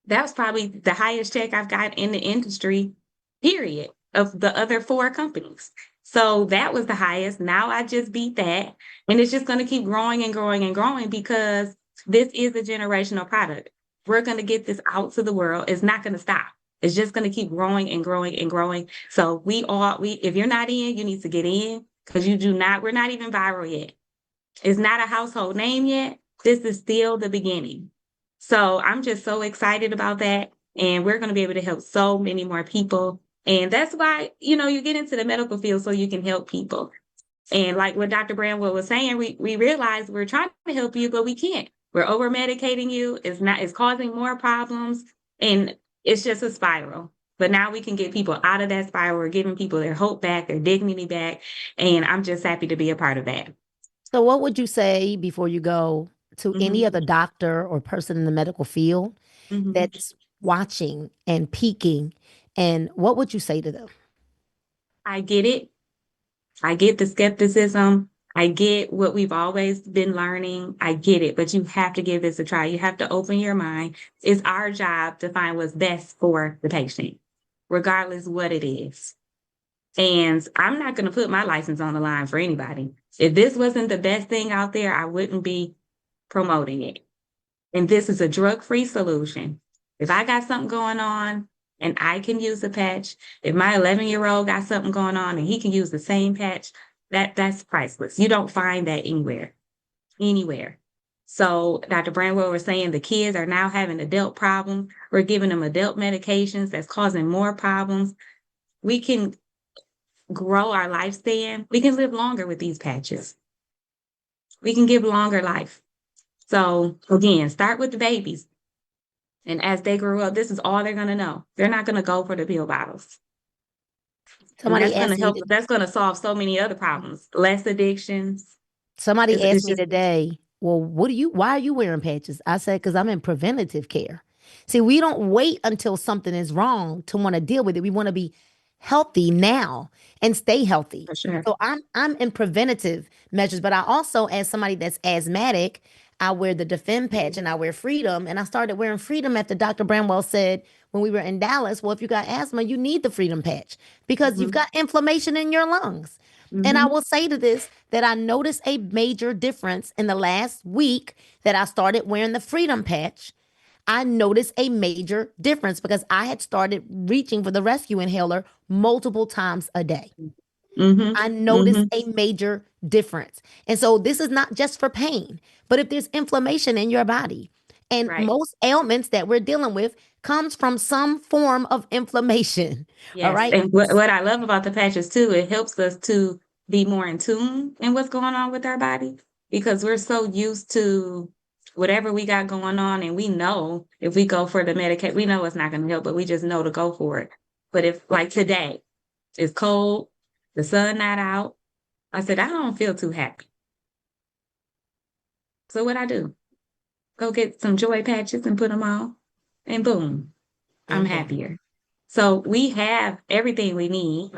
that was probably the highest check I've got in the industry, period, of the other 4 companies. So that was the highest. Now I just beat that. And it's just going to keep growing and growing and growing because this is a generational product. We're going to get this out to the world. It's not going to stop. It's just going to keep growing and growing and growing. So if you're not in, you need to get in because we're not even viral yet. It's not a household name yet. This is still the beginning. So I'm just so excited about that. And we're going to be able to help so many more people. And that's why, you get into the medical field so you can help people. And like what Dr. Bramwell was saying, we realize we're trying to help you, but we can't. We're over medicating you. It's causing more problems, and it's just a spiral. But now we can get people out of that spiral. We're giving people their hope back, their dignity back. And I'm just happy to be a part of that. So what would you say before you go to any other doctor or person in the medical field that's watching and peeking, and what would you say to them? I get it. I get the skepticism. I get what we've always been learning. I get it, but you have to give this a try. You have to open your mind. It's our job to find what's best for the patient, regardless what it is. And I'm not going to put my license on the line for anybody. If this wasn't the best thing out there, I wouldn't be promoting it. And this is a drug-free solution. If I got something going on and I can use a patch, if my 11-year-old got something going on and he can use the same patch, that's priceless. You don't find that anywhere. So Dr. Bramwell was saying the kids are now having adult problems. We're giving them adult medications that's causing more problems. We can grow our lifespan. We can live longer with these patches. We can give longer life. So again, start with the babies. And as they grow up, this is all they're going to know. They're not going to go for the pill bottles. Somebody That's going to solve so many other problems. Less addictions. Somebody asked me today, well, why are you wearing patches? I said, because I'm in preventative care. See, we don't wait until something is wrong to want to deal with it. We want to be healthy now and stay healthy. For sure. So I'm in preventative measures, but I also, as somebody that's asthmatic, I wear the Defend patch and I wear Freedom. And I started wearing Freedom after Dr. Bramwell said when we were in Dallas, well, if you got asthma, you need the Freedom patch because you've got inflammation in your lungs. And I will say to this that I noticed a major difference in the last week that I started wearing the Freedom patch. I noticed a major difference because I had started reaching for the rescue inhaler multiple times a day. I noticed a major difference. And so this is not just for pain, but if there's inflammation in your body, and most ailments that we're dealing with comes from some form of inflammation. Yes. All right. And what I love about the patches too, it helps us to be more in tune in what's going on with our body, because we're so used to whatever we got going on. And we know if we go for the medication, we know it's not going to help, but we just know to go for it. But if like today, it's cold, the sun not out, I said, I don't feel too happy. So what I do? Go get some joy patches and put them on, and boom, I'm happier. So we have everything we need.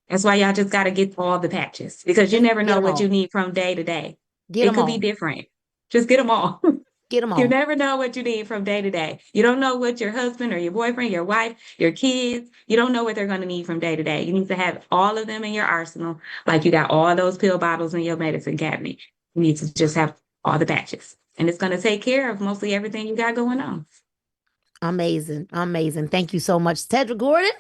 That's why y'all just got to get all the patches, because you never know what you need from day to day. It could be different. Just get them all. Get them all. You never know what you need from day to day. You don't know what your husband or your boyfriend, your wife, your kids, you don't know what they're going to need from day to day. You need to have all of them in your arsenal, like you got all those pill bottles in your medicine cabinet. You need to just have all the patches. And it's going to take care of mostly everything you got going on. Amazing. Amazing. Thank you so much. Tedra Gordon,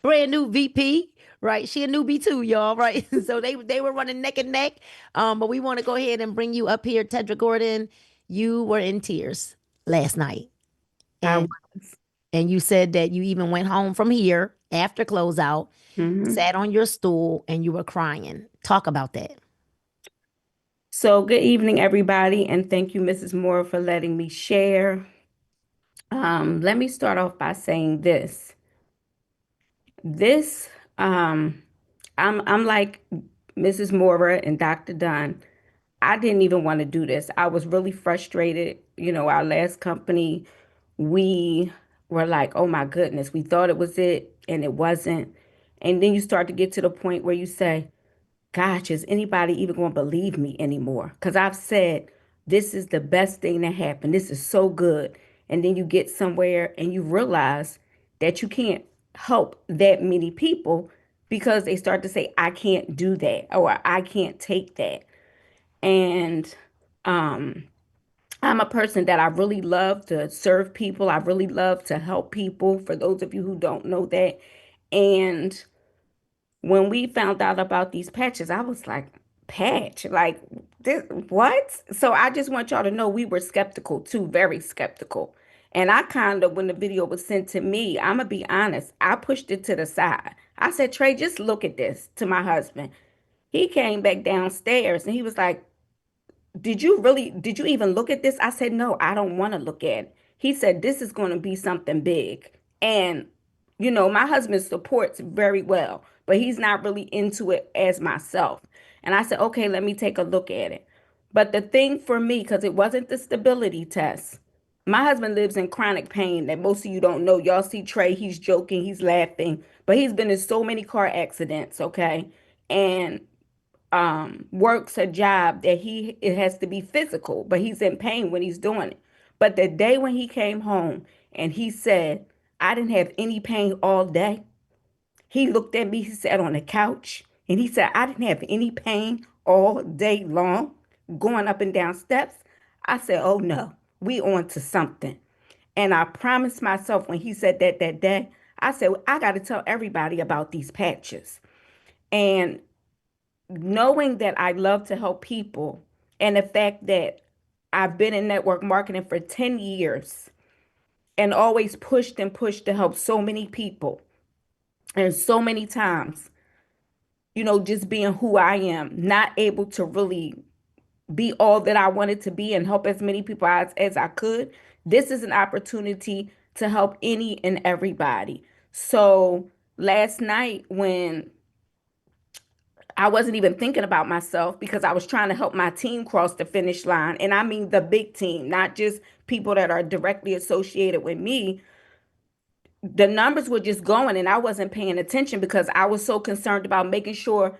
brand new VP, right? She a newbie too, y'all, right? So they were running neck and neck. But we want to go ahead and bring you up here. Tedra Gordon, you were in tears last night. And you said that you even went home from here after closeout, sat on your stool, and you were crying. Talk about that. So good evening, everybody, and thank you, Mrs. Moore, for letting me share. Let me start off by saying this. I'm like Mrs. Moore and Dr. Dunn. I didn't even want to do this. I was really frustrated. You know, our last company, we were like, oh my goodness, we thought it was it and it wasn't. And then you start to get to the point where you say, gosh, is anybody even going to believe me anymore? Because I've said, this is the best thing that happened. This is so good. And then you get somewhere and you realize that you can't help that many people because they start to say, I can't do that, or I can't take that. And I'm a person that I really love to serve people. I really love to help people, for those of you who don't know that. And when we found out about these patches, I was like, patch? Like, this, what? So I just want y'all to know we were skeptical too, very skeptical. And I kind of, when the video was sent to me, I'm going to be honest, I pushed it to the side. I said, Trey, just look at this, to my husband. He came back downstairs and he was like, did you even look at this? I said, no, I don't want to look at it. He said, this is going to be something big. And, my husband supports very well, but he's not really into it as myself. And I said, okay, let me take a look at it. But the thing for me, because it wasn't the stability test, my husband lives in chronic pain that most of you don't know. Y'all see Trey, he's joking, he's laughing, but he's been in so many car accidents, okay? And works a job that it has to be physical, but he's in pain when he's doing it. But the day when he came home and he said, I didn't have any pain all day. He looked at me, he sat on the couch, and he said, I didn't have any pain all day long going up and down steps. I said, oh no, we on to something. And I promised myself when he said that day, I said, I got to tell everybody about these patches. And knowing that I love to help people and the fact that I've been in network marketing for 10 years and always pushed and pushed to help so many people. And so many times, just being who I am, not able to really be all that I wanted to be and help as many people as I could. This is an opportunity to help any and everybody. So last night when I wasn't even thinking about myself because I was trying to help my team cross the finish line. And I mean the big team, not just people that are directly associated with me. The numbers were just going and I wasn't paying attention because I was so concerned about making sure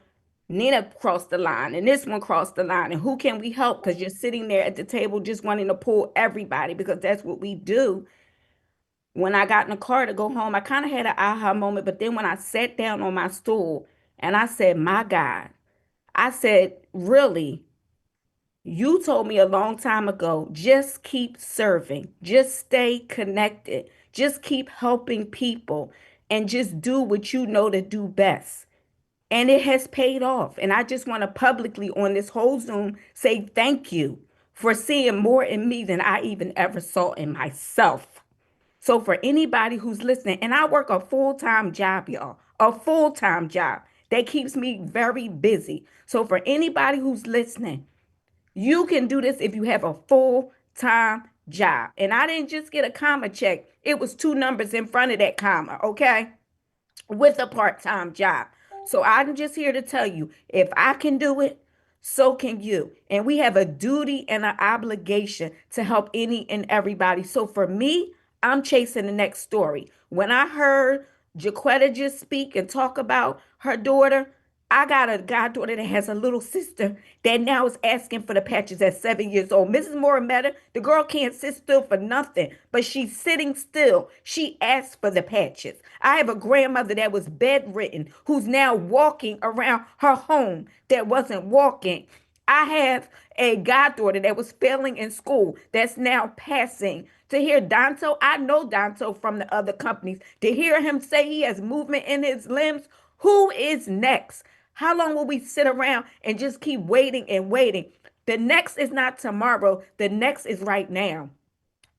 Nina crossed the line and this one crossed the line. And who can we help? Because you're sitting there at the table just wanting to pull everybody because that's what we do. When I got in the car to go home, I kind of had an aha moment. But then when I sat down on my stool and I said, my God, I said, really? You told me a long time ago, just keep serving, just stay connected, just keep helping people and just do what you know to do best. And it has paid off. And I just want to publicly on this whole Zoom say thank you for seeing more in me than I even ever saw in myself. So for anybody who's listening, and I work a full-time job, y'all, a full-time job that keeps me very busy. So for anybody who's listening, you can do this if you have a full-time job. And I didn't just get a comma check. It was 2 numbers in front of that comma, okay? With a part-time job. So I'm just here to tell you, if I can do it, so can you. And we have a duty and an obligation to help any and everybody. So for me, I'm chasing the next story. When I heard Jaquetta just speak and talk about her daughter, I got a goddaughter that has a little sister that now is asking for the patches at 7 years old. Mrs. Moore met her. The girl can't sit still for nothing, but she's sitting still. She asked for the patches. I have a grandmother that was bedridden who's now walking around her home that wasn't walking. I have a goddaughter that was failing in school that's now passing. To hear Danto, I know Danto from the other companies. To hear him say he has movement in his limbs, who is next? How long will we sit around and just keep waiting and waiting? The next is not tomorrow. The next is right now.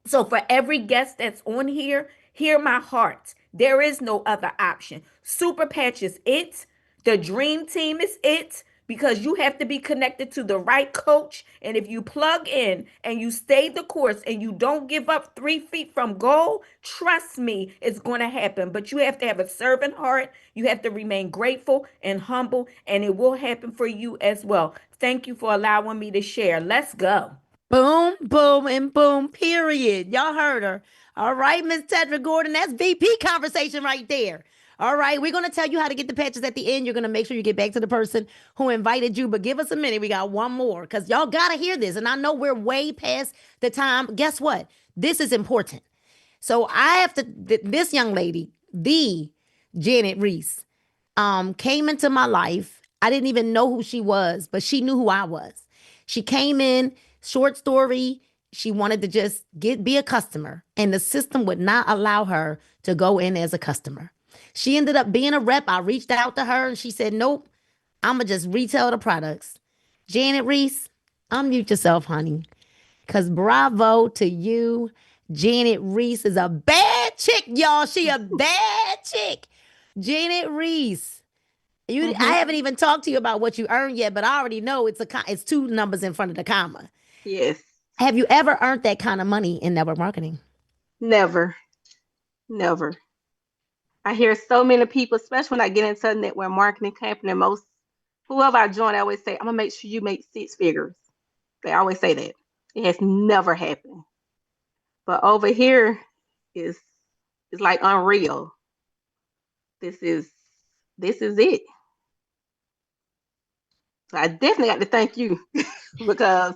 So for every guest that's on here, hear my heart. There is no other option. Super Patch is it. The Dream Team is it. Because you have to be connected to the right coach. And if you plug in and you stay the course and you don't give up 3 feet from goal, trust me, it's going to happen. But you have to have a servant heart. You have to remain grateful and humble, and it will happen for you as well. Thank you for allowing me to share. Let's go. Boom, boom, and boom, period. Y'all heard her. All right, Miss Tedra Gordon, that's VP conversation right there. All right, we're going to tell you how to get the patches at the end. You're going to make sure you get back to the person who invited you, but give us a minute. We got one more because y'all got to hear this. And I know we're way past the time. Guess what? This is important. So I have to, this young lady, the Janet Reese, came into my life. I didn't even know who she was, but she knew who I was. She came in, short story, she wanted to just be a customer, and the system would not allow her to go in as a customer. She ended up being a rep. I reached out to her and she said, nope, I'm going to just retail the products. Janet Reese, unmute yourself, honey, because bravo to you. Janet Reese is a bad chick, y'all. She a bad chick. Janet Reese. I haven't even talked to you about what you earned yet, but I already know it's two numbers in front of the comma. Yes. Have you ever earned that kind of money in network marketing? Never. I hear so many people, especially when I get into a network marketing company, whoever I join, I always say, I'm gonna make sure you make 6 figures. They always say that. It has never happened. But over here is like unreal. This is it. So I definitely got to thank you because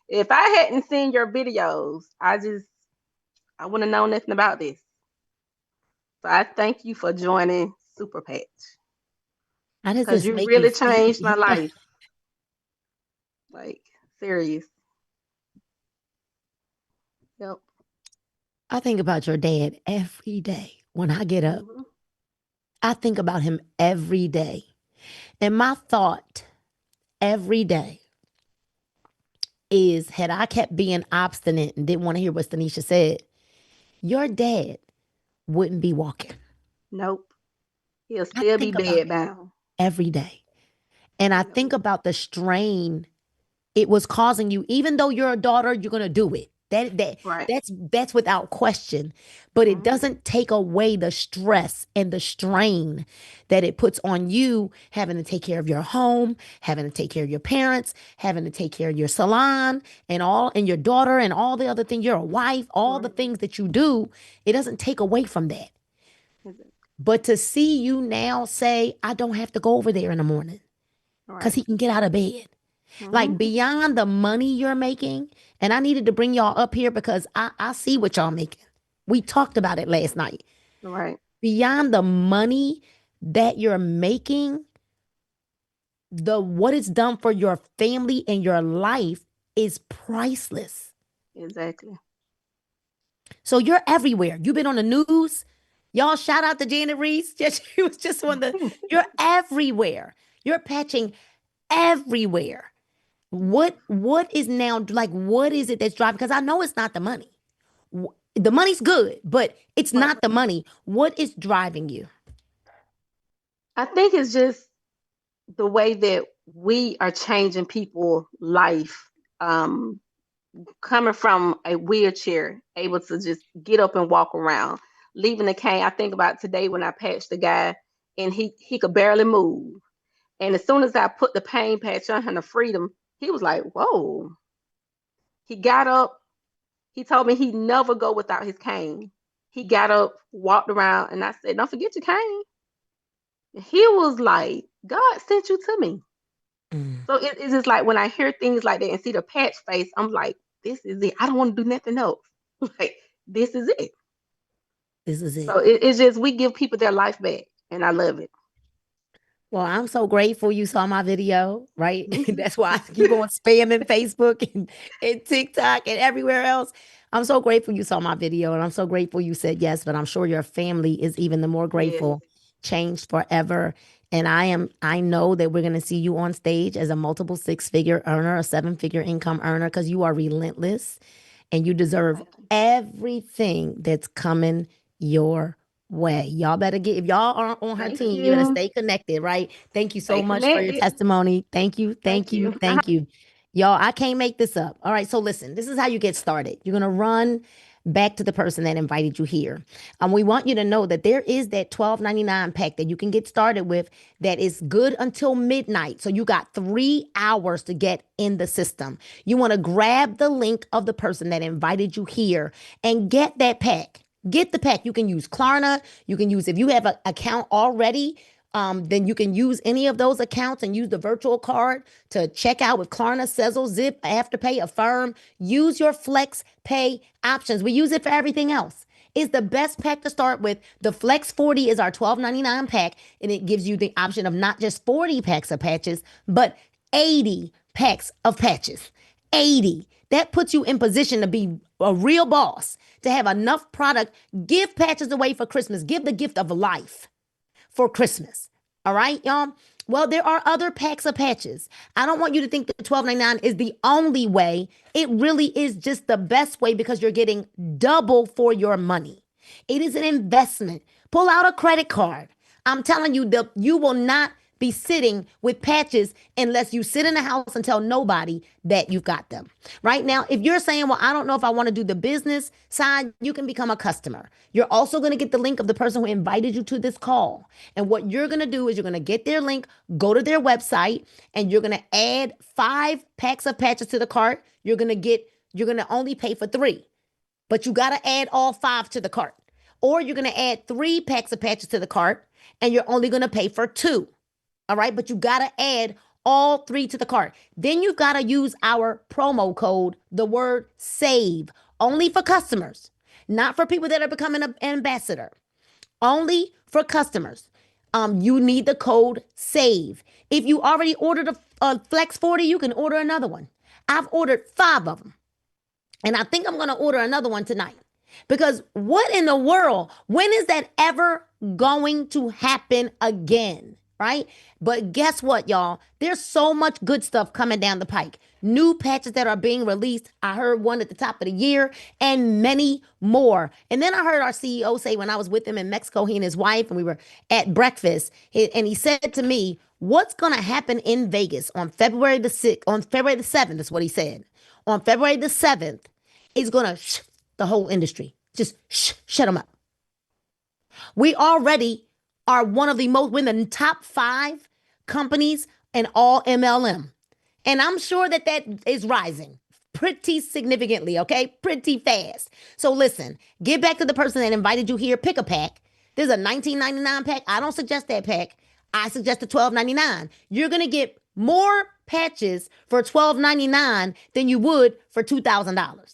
if I hadn't seen your videos, I wouldn't have known nothing about this. So I thank you for joining Super Patch. Because you really changed my life. Like, serious. Yep. I think about your dad every day when I get up. I think about him every day. And my thought every day is, had I kept being obstinate and didn't want to hear what Stanisha said, your dad wouldn't be walking. Nope. He'll still be bedbound. Every day. And I think about the strain it was causing you. Even though you're a daughter, you're going to do it. That's without question. But it doesn't take away the stress and the strain that it puts on you, having to take care of your home, having to take care of your parents, having to take care of your salon and your daughter and all the other things. You're a wife, all the things that you do. It doesn't take away from that. But to see you now say, I don't have to go over there in the morning because he can get out of bed. Like, beyond the money you're making, and I needed to bring y'all up here because I see what y'all making. We talked about it last night. Right. Beyond the money that you're making, what it's done for your family and your life is priceless. Exactly. So you're everywhere. You've been on the news. Y'all shout out to Janet Reese. She was just on you're everywhere. You're patching everywhere. What is now, like, what is it that's driving? Because I know it's not the money. The money's good, but it's not the money. What is driving you? I think it's just the way that we are changing people's life. Coming from a wheelchair, able to just get up and walk around, leaving the cane. I think about today when I patched the guy and he could barely move. And as soon as I put the pain patch on him, the freedom, he was like, whoa. He got up. He told me he'd never go without his cane. He got up, walked around, and I said, don't forget your cane. He was like, God sent you to me. So it's just like when I hear things like that and see the patch face, I'm like, this is it. I don't want to do nothing else. Like, this is it. This is it. So it's just, we give people their life back, and I love it. Well, I'm so grateful you saw my video, right? That's why I keep on spamming Facebook and TikTok and everywhere else. I'm so grateful you saw my video, and I'm so grateful you said yes, but I'm sure your family is even the more grateful. Yes. Changed forever. And I know that we're going to see you on stage as a multiple 6-figure earner, a 7-figure income earner, because you are relentless and you deserve everything that's coming your way. Y'all better if y'all aren't on her team, you're going to stay connected, right? Thank you so much for your testimony. Thank you. Y'all, I can't make this up. All right. So listen, this is how you get started. You're going to run back to the person that invited you here. We want you to know that there is that $12.99 pack that you can get started with that is good until midnight. So you got 3 hours to get in the system. You want to grab the link of the person that invited you here and get that pack. Get the pack. You can use Klarna. You can use, if you have an account already, then you can use any of those accounts and use the virtual card to check out with Klarna, Sezzle, Zip, Afterpay, Affirm. Use your Flex Pay options. We use it for everything else. It's the best pack to start with. The Flex 40 is our $12.99 pack, and it gives you the option of not just 40 packs of patches, but 80 packs of patches. 80. That puts you in position to be a real boss, to have enough product. Give patches away for Christmas. Give the gift of life for Christmas. All right, y'all. Well, there are other packs of patches. I don't want you to think that $12.99 is the only way. It really is just the best way because you're getting double for your money. It is an investment. Pull out a credit card. I'm telling you, you will not be sitting with patches unless you sit in the house and tell nobody that you've got them. Right now, if you're saying, well, I don't know if I want to do the business side, you can become a customer. You're also going to get the link of the person who invited you to this call. And what you're going to do is you're going to get their link, go to their website, and you're going to add 5 packs of patches to the cart. You're going to only pay for 3, but you got to add all 5 to the cart. Or you're going to add 3 packs of patches to the cart, and you're only going to pay for 2. All right, but you got to add all 3 to the cart. Then you've got to use our promo code, the word SAVE, only for customers, not for people that are becoming an ambassador, only for customers. You need the code SAVE. If you already ordered a Flex 40, you can order another one. I've ordered 5 of them, and I think I'm going to order another one tonight. Because what in the world, when is that ever going to happen again? Right? But guess what, y'all? There's so much good stuff coming down the pike. New patches that are being released. I heard one at the top of the year and many more. And then I heard our CEO say when I was with him in Mexico, he and his wife, and we were at breakfast, and he said to me, what's going to happen in Vegas on February the 6th, on February the 7th is what he said. On February the 7th, is going to the whole industry. Just shut them up. We already are one of the most, we're in the top 5 companies in all MLM. And I'm sure that is rising pretty significantly, okay? Pretty fast. So listen, get back to the person that invited you here. Pick a pack. There's a $19.99 pack. I don't suggest that pack. I suggest the $12.99. You're going to get more patches for $12.99 than you would for $2,000.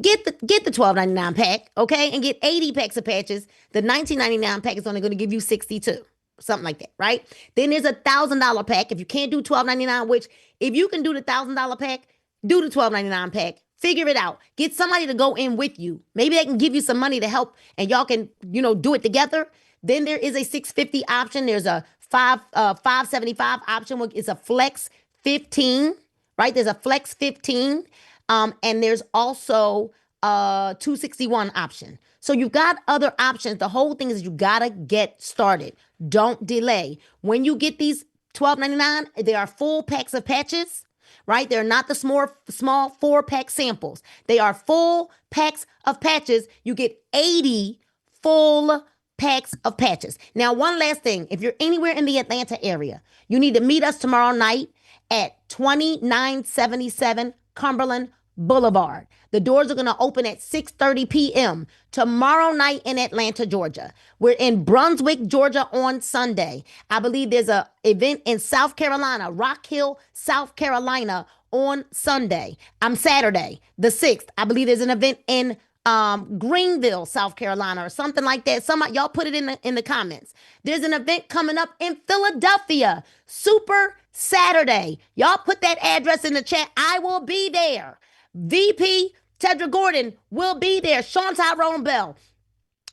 Get the $12.99 pack, okay, and get 80 packs of patches. The $19.99 pack is only going to give you 62, something like that, right? Then there's a $1,000 pack. If you can't do $12.99, which if you can do the $1,000 pack, do the $12.99 pack. Figure it out. Get somebody to go in with you. Maybe they can give you some money to help, and y'all can, do it together. Then there is a $650 option. There's a $575 option. It's a Flex 15, right? There's a Flex 15. And there's also a $261 option. So you've got other options. The whole thing is you got to get started. Don't delay. When you get these $12.99, they are full packs of patches, right? They're not the small 4-pack samples. They are full packs of patches. You get 80 full packs of patches. Now, one last thing. If you're anywhere in the Atlanta area, you need to meet us tomorrow night at 2977 Cumberland Boulevard. The doors are going to open at 6:30 p.m. tomorrow night in Atlanta, Georgia. We're in Brunswick, Georgia on Sunday. I believe there's an event in South Carolina, Rock Hill, South Carolina on Saturday, the 6th. I believe there's an event in Greenville, South Carolina, or something like that. Y'all put it in the comments. There's an event coming up in Philadelphia, Super Saturday. Y'all put that address in the chat. I will be there. VP Tedra Gordon will be there. Sean Tyrone Bell,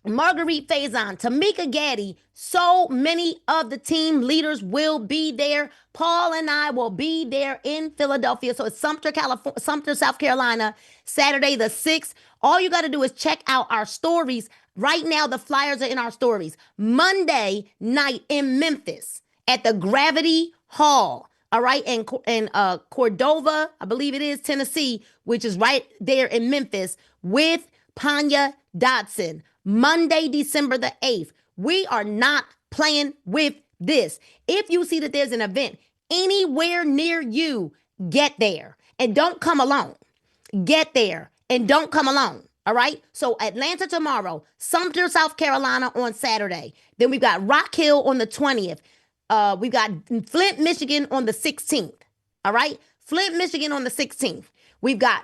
Marguerite Faison, Tamika Gaddy, so many of the team leaders will be there. Paul and I will be there in Philadelphia. So it's Sumter, South Carolina, Saturday the 6th. All you got to do is check out our stories. Right now, the flyers are in our stories. Monday night in Memphis at the Gravity Hall. All right, in Cordova, I believe it is, Tennessee, which is right there in Memphis with Panya Dotson. Monday, December the 8th. We are not playing with this. If you see that there's an event anywhere near you, get there and don't come alone. Get there and don't come alone. All right. So Atlanta tomorrow, Sumter, South Carolina on Saturday. Then we've got Rock Hill on the 20th. We've got Flint, Michigan on the 16th. All right. Flint, Michigan on the 16th. We've got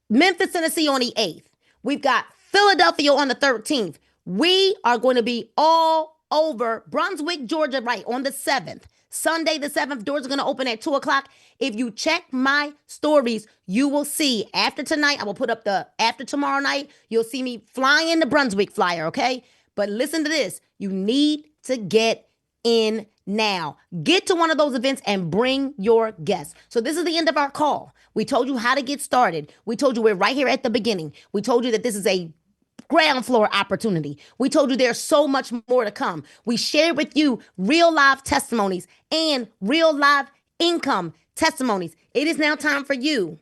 Memphis, Tennessee on the 8th. We've got Philadelphia on the 13th. We are going to be all over Brunswick, Georgia, right, on the 7th. Sunday the 7th, doors are going to open at 2 o'clock. If you check my stories, you will see after tonight, I will put up after tomorrow night, you'll see me flying the Brunswick flyer, okay? But listen to this. You need to get in now. Get to one of those events and bring your guests. So this is the end of our call. We told you how to get started. We told you we're right here at the beginning. We told you that this is a ground floor opportunity. We told you there's so much more to come. We shared with you real live testimonies and real live income testimonies. It is now time for you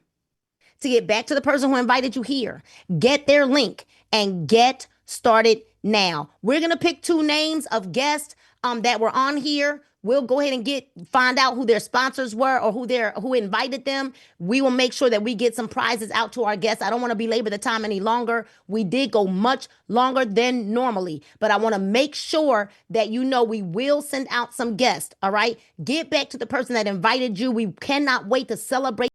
to get back to the person who invited you here. Get their link and get started now. We're going to pick 2 names of guests that were on here. We'll go ahead and find out who their sponsors were or who invited them. We will make sure that we get some prizes out to our guests. I don't want to belabor the time any longer. We did go much longer than normally, but I want to make sure that you know we will send out some guests. All right. Get back to the person that invited you. We cannot wait to celebrate